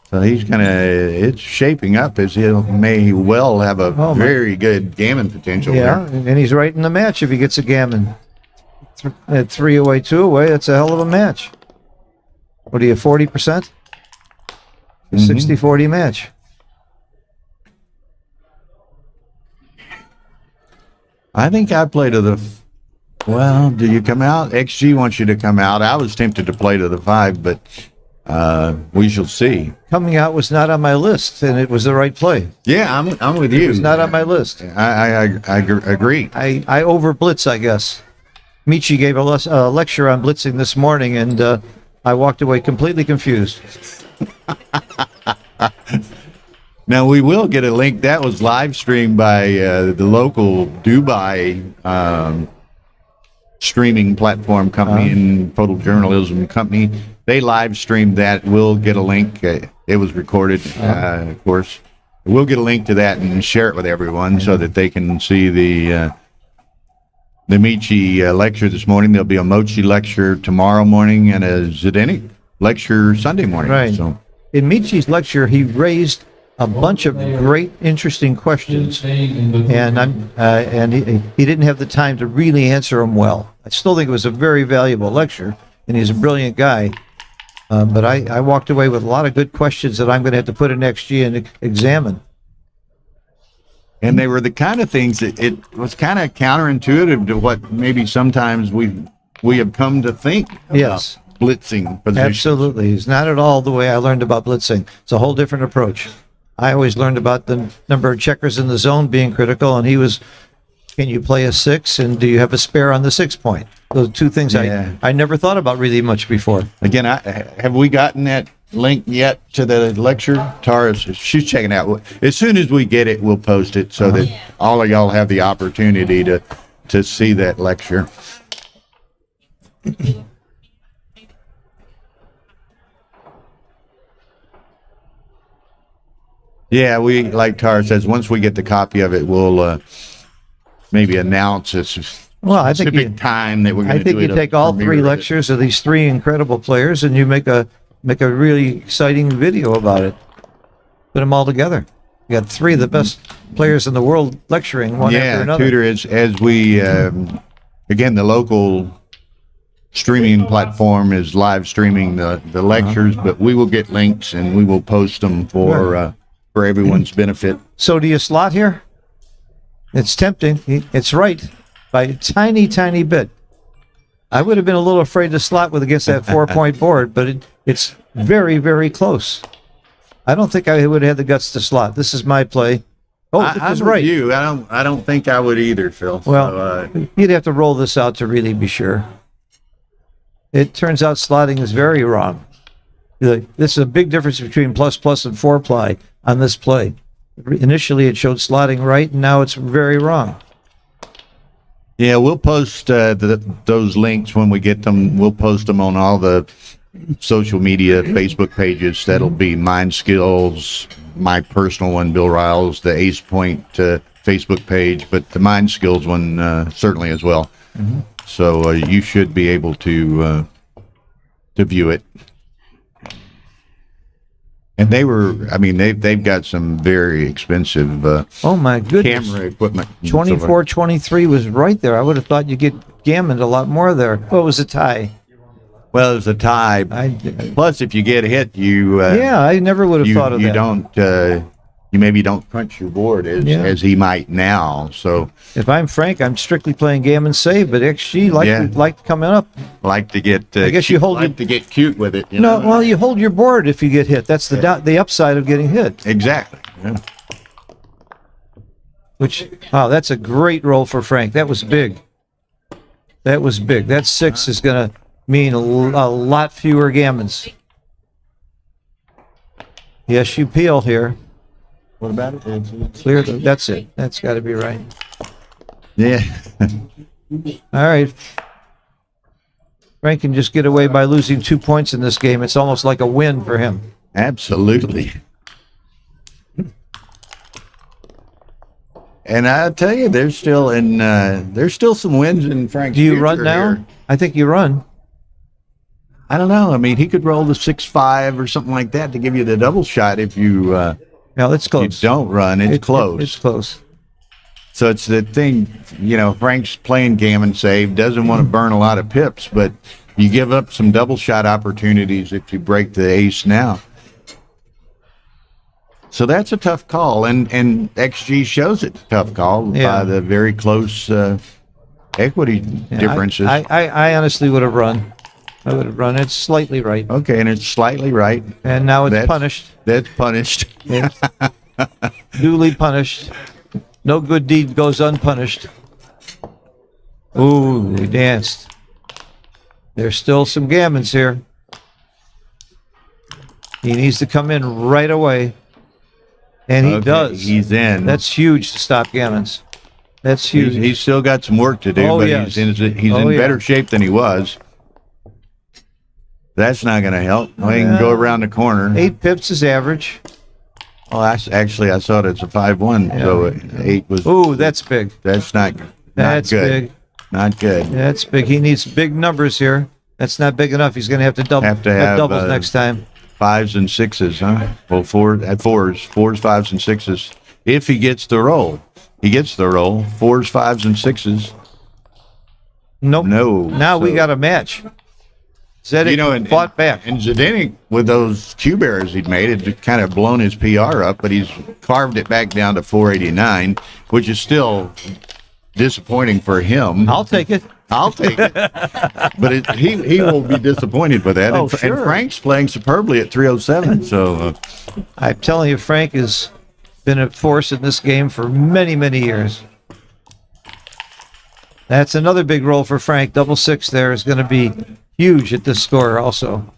So it's shaping up as he may well have a very good gammon potential. Yeah, here. and he's right in the match if he gets a gammon. At 3 away, 2 away, that's a hell of a match. What are you, 40%? 60-40 match. I think I play to the. Well, do you come out? XG wants you to come out. I was tempted to play to the 5, but we shall see. Coming out was not on my list, and it was the right play. Yeah, I'm with you. It was not on my list. I agree. I over blitz, I guess. Michi gave a lecture on blitzing this morning, and I walked away completely confused. Now we will get a link. That was live streamed by the local Dubai streaming platform company and photojournalism company. They live streamed that. We'll get a link. It was recorded, of course. We'll get a link to that and share it with everyone so that they can see the Michi lecture this morning. There'll be a Mochi lecture tomorrow morning and a Zdenek lecture Sunday morning. Right. So In Michi's lecture, he raised a bunch of great, interesting questions, and he didn't have the time to really answer them well. I still think it was a very valuable lecture, and he's a brilliant guy. But I walked away with a lot of good questions that I'm going to have to put in XG and examine. And they were the kind of things that it was kind of counterintuitive to what maybe sometimes we have come to think about Yes. blitzing positions. Absolutely. It's not at all the way I learned about blitzing. It's a whole different approach. I always learned about the number of checkers in the zone being critical, and he was, can you play a 6, and do you have a spare on the 6 point? Those two things I never thought about really much before. Again, have we gotten that link yet to the lecture? Tara, she's checking out. As soon as we get it, we'll post it so that all of y'all have the opportunity to see that lecture. Yeah, we, like Tara says, once we get the copy of it, we'll maybe announce a specific time that we're going to do it. I think you take all 3 lectures of these 3 incredible players and you make a really exciting video about it. Put them all together. You got 3 of the best players in the world lecturing one after another. Tudor, as we, again, the local streaming platform is live streaming the lectures, but we will get links and we will post them for everyone's benefit. So do you slot here? It's tempting. It's right by a tiny, tiny bit. I would have been a little afraid to slot against that 4-point board, but it's very, very close. I don't think I would have had the guts to slot. This is my play. Oh, this is right. You, I don't think I would either, Phil. Well, you'd have to roll this out to really be sure. It turns out slotting is very wrong. This is a big difference between plus and 4-ply on this play. Initially, it showed slotting right, and now it's very wrong. Yeah, we'll post those links when we get them. We'll post them on all the social media, Facebook pages. That'll be Mind Skills, my personal one, Bill Riles, the Ace Point Facebook page, but the Mind Skills one certainly as well. So you should be able to view it. And they've got some very expensive Oh my goodness. camera equipment. 24-23 was right there. I would have thought you'd get gammoned a lot more there. What was a tie? Well, it's a tie. Plus, if you get hit, Yeah, I never would have thought of you that. don't you maybe don't punch your board as he might now. So If I'm Frank, I'm strictly playing gammon save, but XG like coming up. like to get I guess you hold to get cute with it. You No, know? well, you hold your board if you get hit. That's the upside of getting hit. Exactly. Yeah. That's a great roll for Frank. That was big. That was big. That 6 is going to mean a lot fewer gammons. Yes, you peel here. What about it? Clear. That's it. That's got to be right. Yeah. All right. Frank can just get away by losing 2 points in this game. It's almost like a win for him. Absolutely. And I tell you, there's still some wins in Frank's Do you future run now? here. I think you run. I don't know. I mean, he could roll the 6-5 or something like that to give you the double shot if you No, it's close. don't run. It's close. It's close. So it's the thing, Frank's playing gammon save, doesn't want to burn a lot of pips, but you give up some double shot opportunities if you break the ace now. So that's a tough call, and XG shows it's a tough call by the very close equity differences. I honestly would have run. I would have run. It's slightly right. Okay, and it's slightly right. And now it's punished. That's punished. It's duly punished. No good deed goes unpunished. Ooh, we danced. There's still some gammons here. He needs to come in right away. And he does. He's in. That's huge to stop gammons. That's huge. He's still got some work to do, but yes. he's in better shape than he was. That's not going to help. Well, he can go around the corner. 8 pips is average. Oh, I saw it as a 5-1, so 8 was. Ooh, that's big. That's not That's good. big. Not good. That's big. He needs big numbers here. That's not big enough. He's going to have to Have doubles next time. 5s and 6s, huh? Well, 4s, 5s and 6s. If he gets the roll, 4s, 5s, and 6s. Nope. No. Now we So- got a match. Zdenek fought back. And Zdenek, with those cube errors he'd made, it kind of blown his PR up, but he's carved it back down to 489, which is still disappointing for him. I'll take it. I'll take it. But he will be disappointed with that. Oh, and sure. Frank's playing superbly at 307. So I'm telling you, Frank has been a force in this game for many, many years. That's another big roll for Frank. Double 6 there is going to be huge at this score also.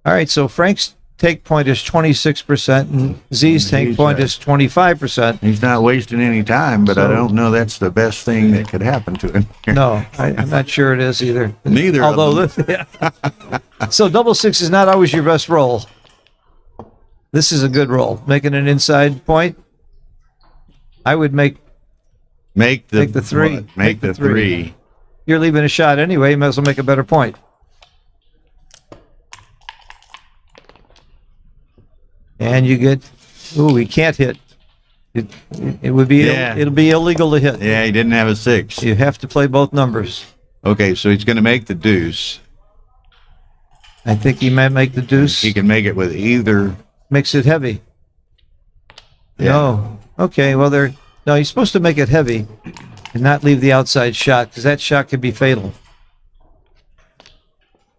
All right, so Frank's take point is 26%, and Z's take point is 25%. he's not wasting any time, but I don't know that's the best thing that could happen to him. No, I'm not sure it is either. Neither of Although, them. So double 6 is not always your best roll. This is a good roll. Making an inside point. I would make Make the 3. what? Make the 3. You're leaving a shot anyway. You might as well make a better point. And you get, ooh, he can't hit. It would be, it'll be illegal to hit. Yeah, he didn't have a 6. You have to play both numbers. Okay, so he's going to make the deuce. I think he might make the deuce. He can make it with either. Makes it heavy. Yeah. No. Okay, well, no, he's supposed to make it heavy and not leave the outside shot, because that shot could be fatal.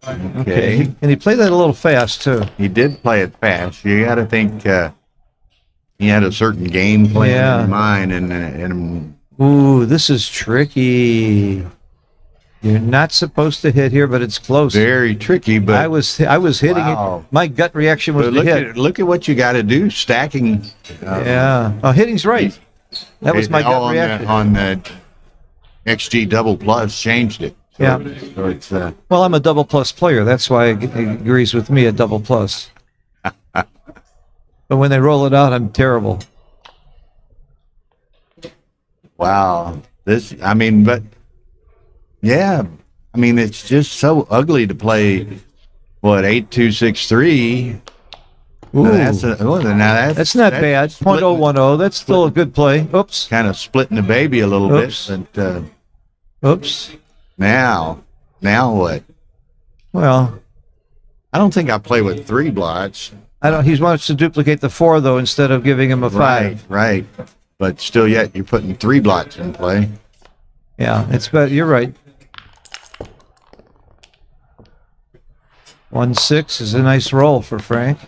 Okay. And he played that a little fast, too. He did play it fast. You got to think he had a certain game plan in mind, and Ooh, this is tricky. You're not supposed to hit here, but it's close. very tricky. But I was hitting Wow. it. My gut reaction was but to hit. look at what you got to do. Stacking. Yeah. Oh, hitting's right. That was my gut reaction. On the XG double plus changed it. Yeah. So it's Well, I'm a double plus player. That's why he agrees with me at double plus. But when they roll it out, I'm terrible. wow. This, I mean, but yeah, I mean, it's just so ugly to play. What 8-2-6-3? Ooh, That's not bad. .010. That's still a good play. Oops. Kind of splitting the baby a little Oops. bit. But Oops. now what? Well, I don't think I play with 3 blots. I don't. He wants to duplicate the 4 though, instead of giving him a 5. Right. But still, yet you're putting 3 blots in play. Yeah, it's better. You're right. 1-6 is a nice roll for Frank.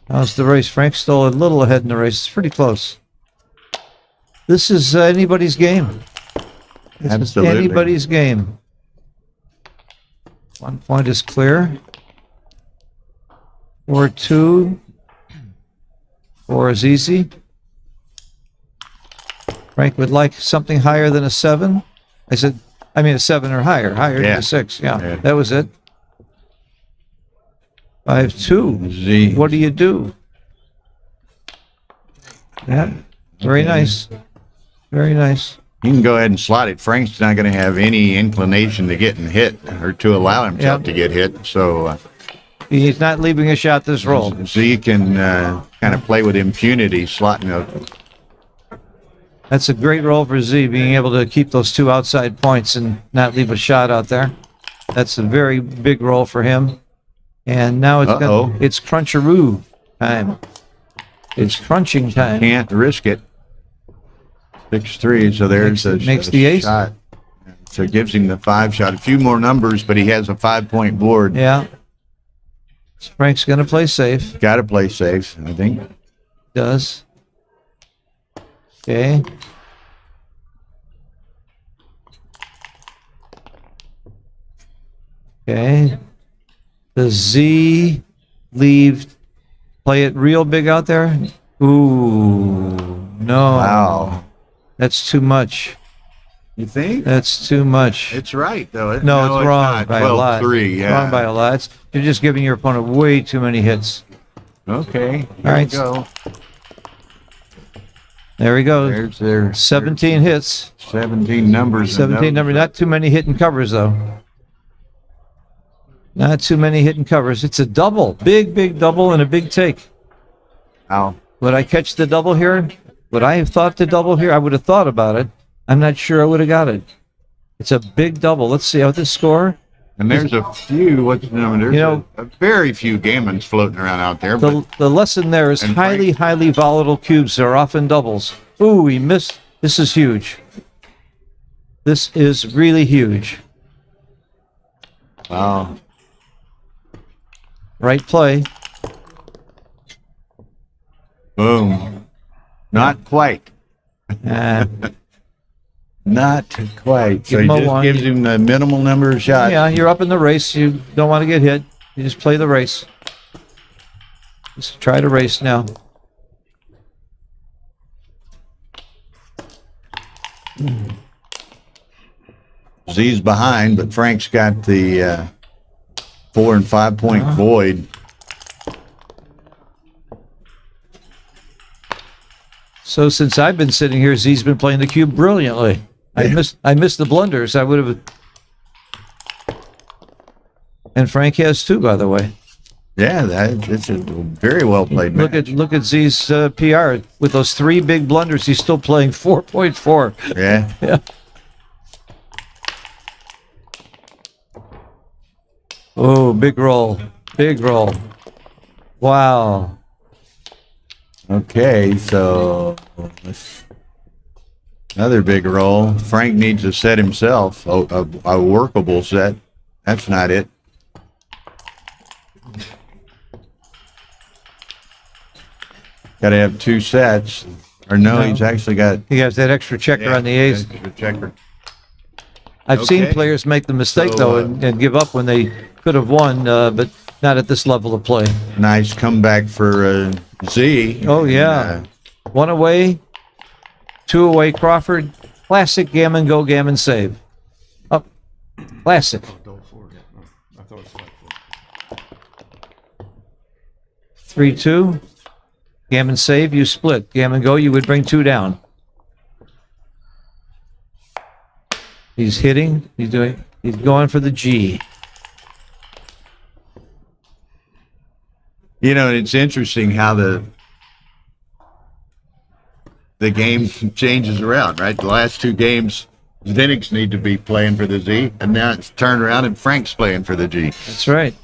How's the race? Frank's still a little ahead in the race. It's pretty close. This is anybody's game. This Absolutely. is anybody's game. 1 point is clear. 4-2. 4 is easy. Frank would like something higher than a 7. I mean a 7 or higher. Higher than a 6. Yeah, that was it. 5-2. Z. What do you do? Yeah, very nice. Very nice. You can go ahead and slot it. Frank's not going to have any inclination to getting hit or to allow himself to get hit. So He's not leaving a shot this roll. Z can kind of play with impunity, slotting a. That's a great roll for Z, being able to keep those 2 outside points and not leave a shot out there. That's a very big roll for him. And now it's cruncheroo time. It's crunching time. Can't risk it. 6-3, so there's Makes the ace. shot. So it gives him the 5 shot. A few more numbers, but he has a 5-point board. Yeah. So Frank's going to play safe. Got to play safe, I think. Does. Okay. Okay. Does Z play it real big out there? Ooh, no. Wow. That's too much. You think? That's too much. It's right, though. No, it's wrong not. by a lot. 12-3, yeah. Wrong by a lot. You're just giving your opponent way too many hits. Okay. Here All right. we go. There we go. There's their 17 hits. 17 numbers. 17 number. Not too many hitting covers, though. Not too many hitting covers. It's a double. Big double and a big take. Wow. Would I catch the double here? Would I have thought the double here? I would have thought about it. I'm not sure I would have got it. It's a big double. Let's see how this score. And there's a few, what's the number? There's a very few gammons floating around out there. The lesson there is highly volatile cubes are often doubles. Ooh, he missed. This is huge. This is really huge. Wow. Right play. Boom. Not quite. Not quite. So Give he him a just one. gives him the minimal number of shots. Yeah, you're up in the race. You don't want to get hit. You just play the race. Just try to race now. Z's behind, but Frank's got the 4 and 5 point void. So since I've been sitting here, Z's been playing the cube brilliantly. I missed the blunders. I would have. And Frank has too, by the way. Yeah, it's a very well played match. Look at Z's PR with those 3 big blunders. He's still playing 4.4. Yeah. Yeah. Oh, big roll. Big roll. Wow. Okay, so another big roll. Frank needs to set himself a workable set. That's not it. Got to have 2 sets. Or no, he's actually got. He has that extra checker on the ace. extra checker. I've seen Okay. players make the mistake, So, though, and give up when they could have won, but not at this level of play. Nice comeback for Z. Oh, yeah. 1 away, 2 away, Crawford. Classic gammon, go gammon, save. Classic. Oh, double four. Yeah. Oh, I thought it was flat four. 3-2. Gammon save, you split. Gammon go, you would bring 2 down. He's hitting. He's going for the G. You know, it's interesting how the game changes around, right? The last 2 games, Zdenek's need to be playing for the Z, and now it's turned around and Frank's playing for the G. That's right.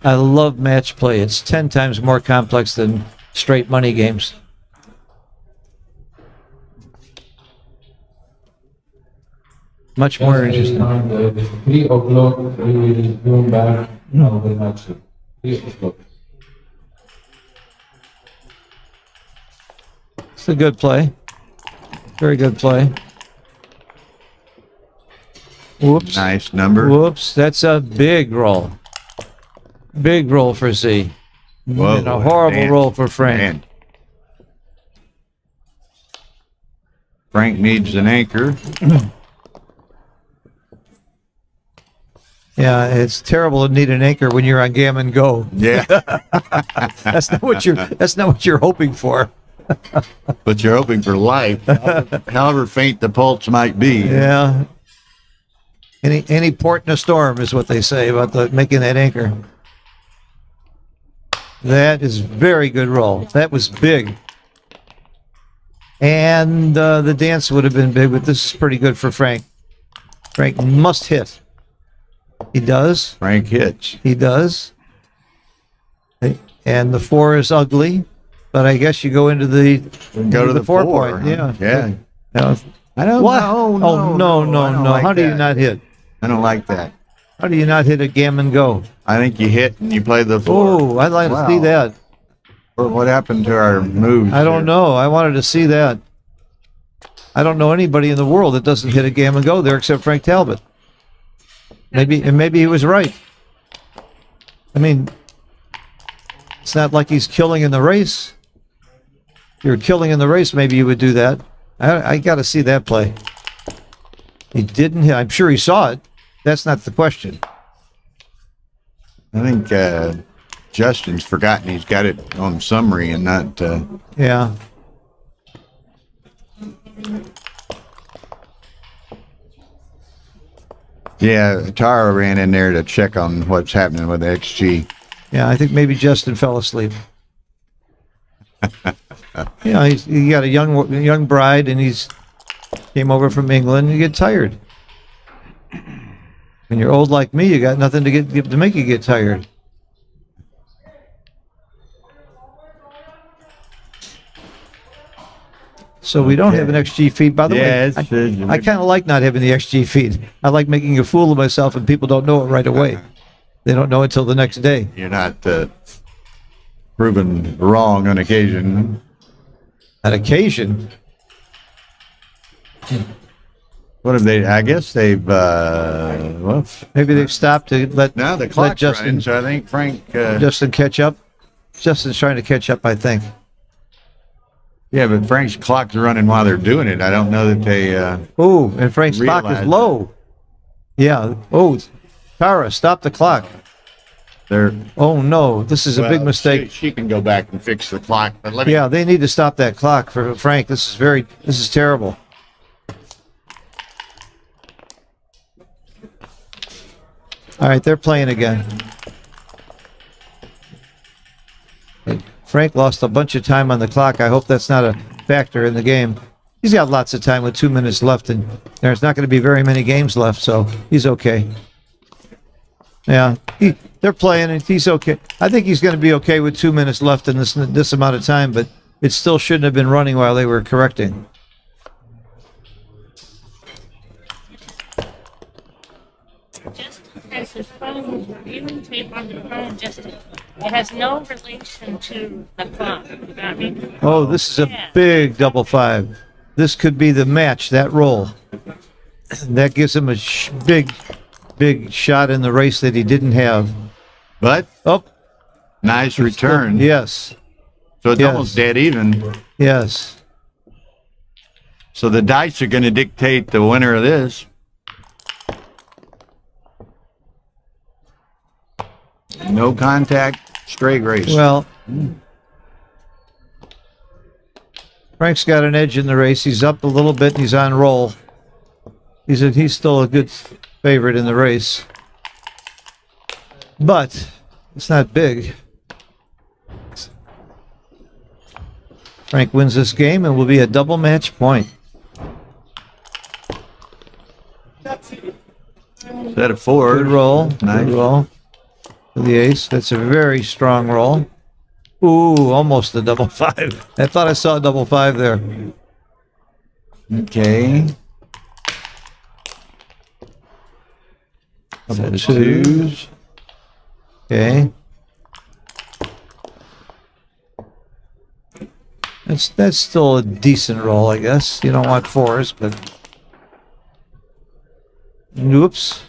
I love match play. It's 10 times more complex than straight money games. Much more interesting. 3 o'clock, we will resume back now the match. 3 o'clock. It's a good play. Very good play. Whoops. Nice number. Whoops. That's a big roll. Big roll for Z. Whoa, And a horrible man. roll for Frank. Man. Frank needs an anchor. Yeah, it's terrible to need an anchor when you're on Gammon Go. Yeah, That's not what you're hoping for. but you're hoping for life, however faint the pulse might be. Yeah. Any port in a storm is what they say about making that anchor. That is very good roll. That was big. And the dance would have been big, but this is pretty good for Frank. Frank must hit. He does. Frank hits. He does. And the 4 is ugly, but I guess you go into the Go to the 4 4, point. huh? Yeah. Yeah. Now, I don't what? know. Oh no! I don't like How do you that. not hit? I don't like that. How do you not hit a Gammon Go? I think you hit and you play the 4. Oh, I'd like to see Wow. that. What happened to our moves? I don't there? know. I wanted to see that. I don't know anybody in the world that doesn't hit a Gammon Go there except Frank Talbot. Maybe he was right. I mean, it's not like he's killing in the race. If you're killing in the race, maybe you would do that. I got to see that play. He didn't hit. I'm sure he saw it. That's not the question. I think Justin's forgotten he's got it on summary and not. Yeah. Yeah, Tara ran in there to check on what's happening with the XG. Yeah, I think maybe Justin fell asleep. He got a young bride, and he's came over from England. You get tired. When you're old like me, you got nothing to make you get tired. So we don't have an XG feed. By the Yeah, way, I kind of like not having the XG feed. I like making a fool of myself, and people don't know it right away. They don't know until the next day. You're not proven wrong on occasion. On occasion, What have they? I guess they've. Well, maybe they've stopped to let now the let clock's Justin running, so I think Frank. Justin catch up. Justin's trying to catch up, I think. Yeah, but Frank's clock's running while they're doing it. I don't know that they. Oh, and Frank's clock Realize is low. Yeah. Oh, Tara, stop the clock. They're. Oh no, this is a big well, mistake. She can go back and fix the clock, but let me. Yeah, they need to stop that clock for Frank. This is terrible. All right, they're playing again. Frank lost a bunch of time on the clock. I hope that's not a factor in the game. He's got lots of time with 2 minutes left, and there's not going to be very many games left, so he's okay. Yeah, they're playing, and he's okay. I think he's going to be okay with 2 minutes left in this amount of time, but it still shouldn't have been running while they were correcting. Justin has his phone, he's reviewing tape on the phone, Justin. It has no relation to the clock. You know what I mean? Oh, this is a big double 5. This could be the match, that roll. That gives him a big shot in the race that he didn't have. But Oh, nice return. yes, So it's yes. almost dead even. yes. So the dice are going to dictate the winner of this. No contact, straight race. Well, Frank's got an edge in the race. He's up a little bit and he's on roll. He's still a good favorite in the race. But it's not big. Frank wins this game and will be a double match point. Set of 4. Good roll. Nice. Good roll for the ace. That's a very strong roll. Ooh, almost a double 5. I thought I saw a double 5 there. Okay. Double Set of 2s. Okay. That's still a decent roll, I guess. You don't want 4s, but oops.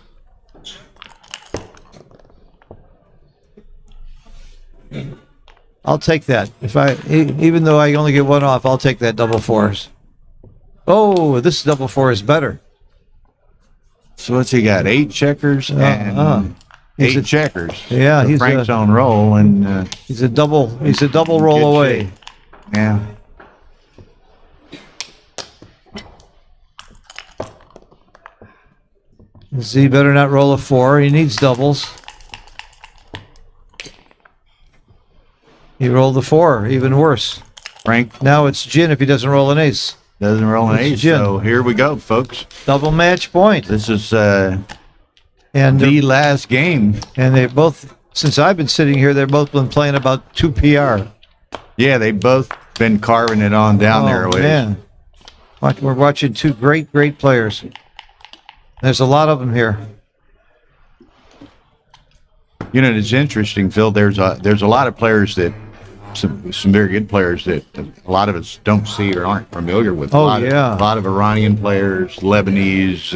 I'll take that. Even though I only get 1 off, I'll take that double 4s. Oh, this double 4 is better. So what's he got? 8 checkers and He's 8 checkers. Yeah, So he's Frank's a- on roll, and He's a double roll good away. shape. Yeah. Z better not roll a 4. He needs doubles. He rolled a 4, even worse. Frank Now it's gin if he doesn't roll an ace. doesn't roll an It's ace, gin. so here we go, folks. Double match point. This is And the last game. they both, since I've been sitting here, they've both been playing about 2 PR. Yeah, they've both been carving it on down there. a ways. Man. We're watching 2 great players. There's a lot of them here. You know, it's interesting, Phil. There's a lot of players that some very good players that a lot of us don't see or aren't familiar with. Oh, a lot yeah. a lot of Iranian players, Lebanese,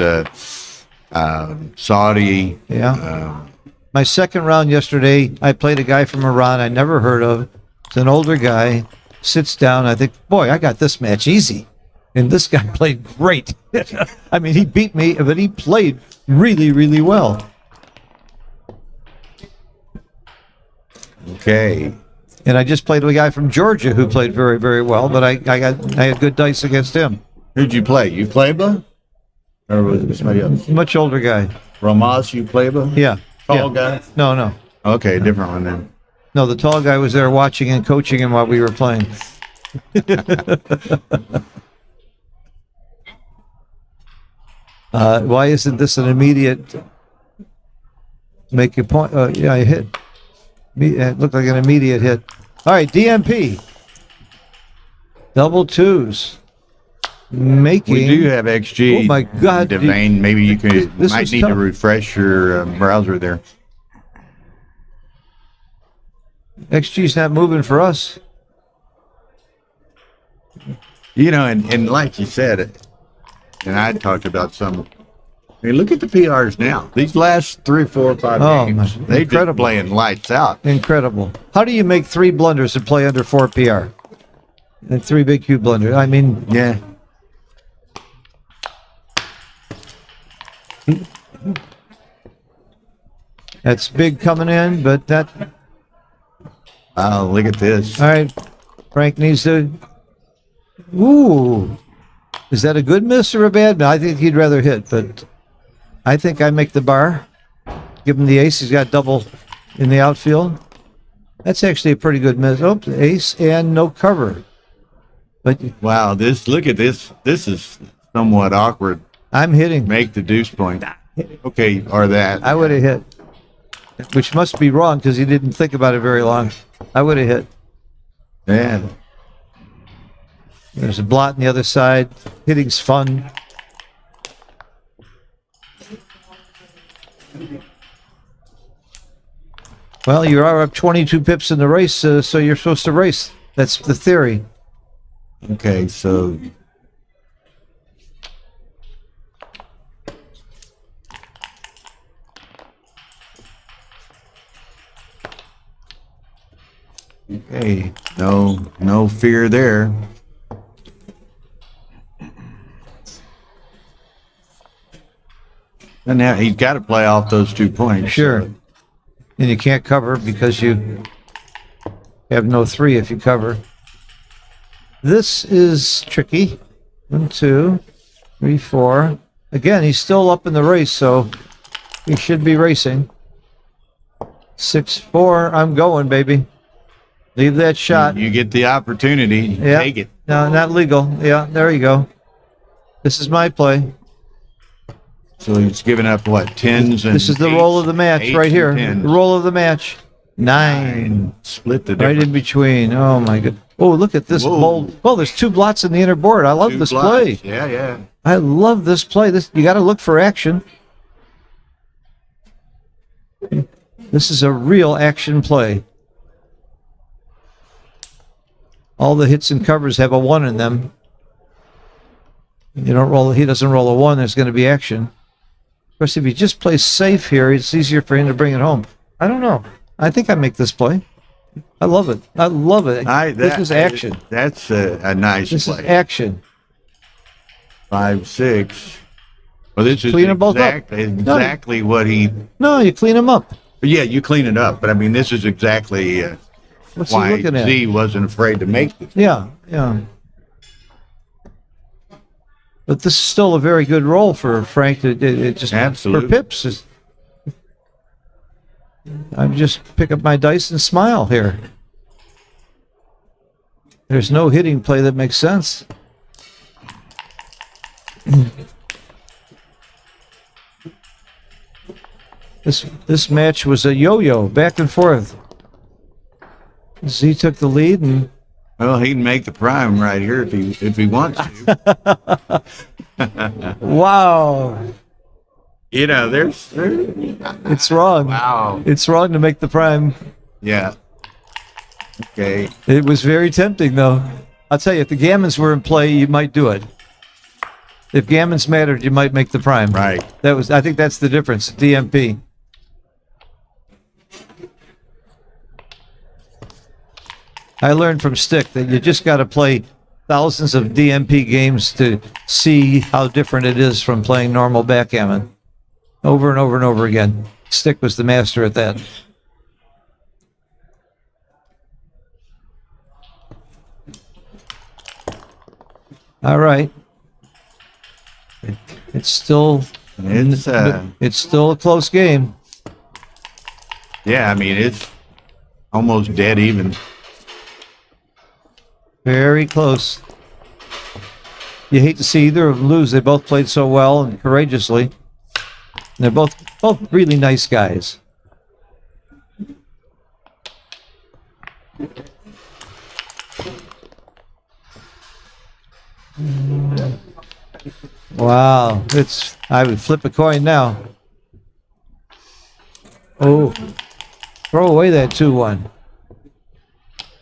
Saudi. Yeah. My second round yesterday, I played a guy from Iran I never heard of. It's an older guy. Sits down. I think, boy, I got this match easy. And this guy played great. I mean, he beat me, but he played really well. Okay. And I just played with a guy from Georgia who played very well, but I had good dice against him. Who'd you play? You Pleba? Or was it somebody else? Much older guy. Ramas, you Pleba? Yeah. Tall Yeah. guy? No. Okay, different one then. No, the tall guy was there watching and coaching him while we were playing. Why isn't this an immediate make a point? Yeah, I hit. It looked like an immediate hit. All right, DMP. Double 2s. Making. We do have XG. Oh my God, Devane, maybe you could This might is need to tough. refresh your browser there. XG's not moving for us. You know, and like you said, and I talked about some. I mean, look at the PRs now. These last 3, 4, 5 Oh, games, my- they're just incredible. playing lights out. Incredible. How do you make 3 blunders and play under 4 PR? And 3 big cube blunders. I mean, Yeah. that's big coming in, but that. Oh, look at this. All right. Frank needs to. Ooh. Is that a good miss or a bad miss? I think he'd rather hit, but I think I make the bar. Give him the ace. He's got double in the outfield. That's actually a pretty good miss. Oh, ace and no cover. But Wow, look at this. This is somewhat awkward. I'm hitting. Make the deuce point. Okay, or that. I would have hit, which must be wrong because he didn't think about it very long. I would have hit. Yeah. There's a blot on the other side. Hitting's fun. Well, you are up 22 pips in the race, so you're supposed to race. That's the theory. Okay, so okay, no fear there. And now he's got to play off those 2 points. Sure. and you can't cover because you have no 3 if you cover. This is tricky. 1, 2, 3, 4. Again, he's still up in the race, so he should be racing. 6, 4. I'm going, baby. Leave that shot. You get the opportunity. Yeah. Take it. No, not legal. Yeah, there you go. This is my play. So he's giving up what, 10s and This is the eights? roll of the match 8s right and here. 10s. The roll of the match. 9. Split the Right difference. in between. Oh my god. Oh, look at this Whoa. bold. Oh, there's 2 blots in the inner board. I love 2 this blinds. play. Yeah, yeah. I love this play. This you got to look for action. This is a real action play. All the hits and covers have a 1 in them. You don't roll. He doesn't roll a 1. There's going to be action. Of course, if he just plays safe here, it's easier for him to bring it home. I don't know. I think I make this play. I love it. I love it. This is action. That's a nice This is play. action. 5, 6. Well, this is Clean them both up. exactly what he. No, you clean them up. Yeah, you clean it up, but I mean, this is exactly What's he why looking at? Z wasn't afraid to make this. Yeah, yeah. But this is still a very good role for Frank. It just Absolutely. for pips. I just pick up my dice and smile here. There's no hitting play that makes sense. This match was a yo-yo, back and forth. Z took the lead, and Well, he can make the prime right here if he wants to. wow, You know, it's wrong. wow. It's wrong to make the prime. Yeah. Okay. It was very tempting, though. I'll tell you, if the gammons were in play, you might do it. If gammons mattered, you might make the prime. Right. I think that's the difference. DMP. I learned from Stick that you just got to play thousands of DMP games to see how different it is from playing normal backgammon. Over and over and over again. Stick was the master at that. All right. It's still it's still a close game. Yeah, I mean, it's almost dead even. Very close. You hate to see either of them lose. They both played so well and courageously. And they're both really nice guys. Wow, I would flip a coin now. Oh, throw away that 2-1.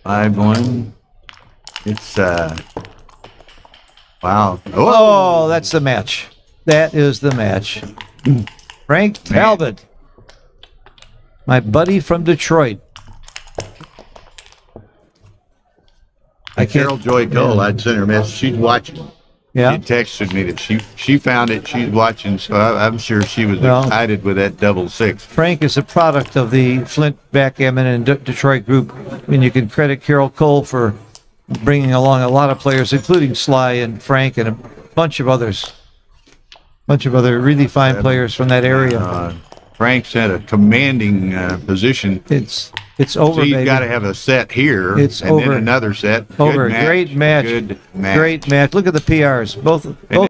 5-1. It's wow. Oh, that's the match. That is the match. Frank Talbot, my buddy from Detroit. Carol Joy Cole, I'd sent her a message. She's watching. Yeah. She texted me that she found it. She's watching, so I'm sure she was Well, excited with that 6-6. Frank is a product of the Flint Backgammon and Detroit group, and you can credit Carol Cole for bringing along a lot of players, including Sly and Frank and a bunch of others. Bunch of other really fine players from that area. Frank's at a commanding position. It's over, He's baby. got to have a set here, It's and over. then another set. Over. Good match. Great match. Good match. Great match. Look at the PRs. Both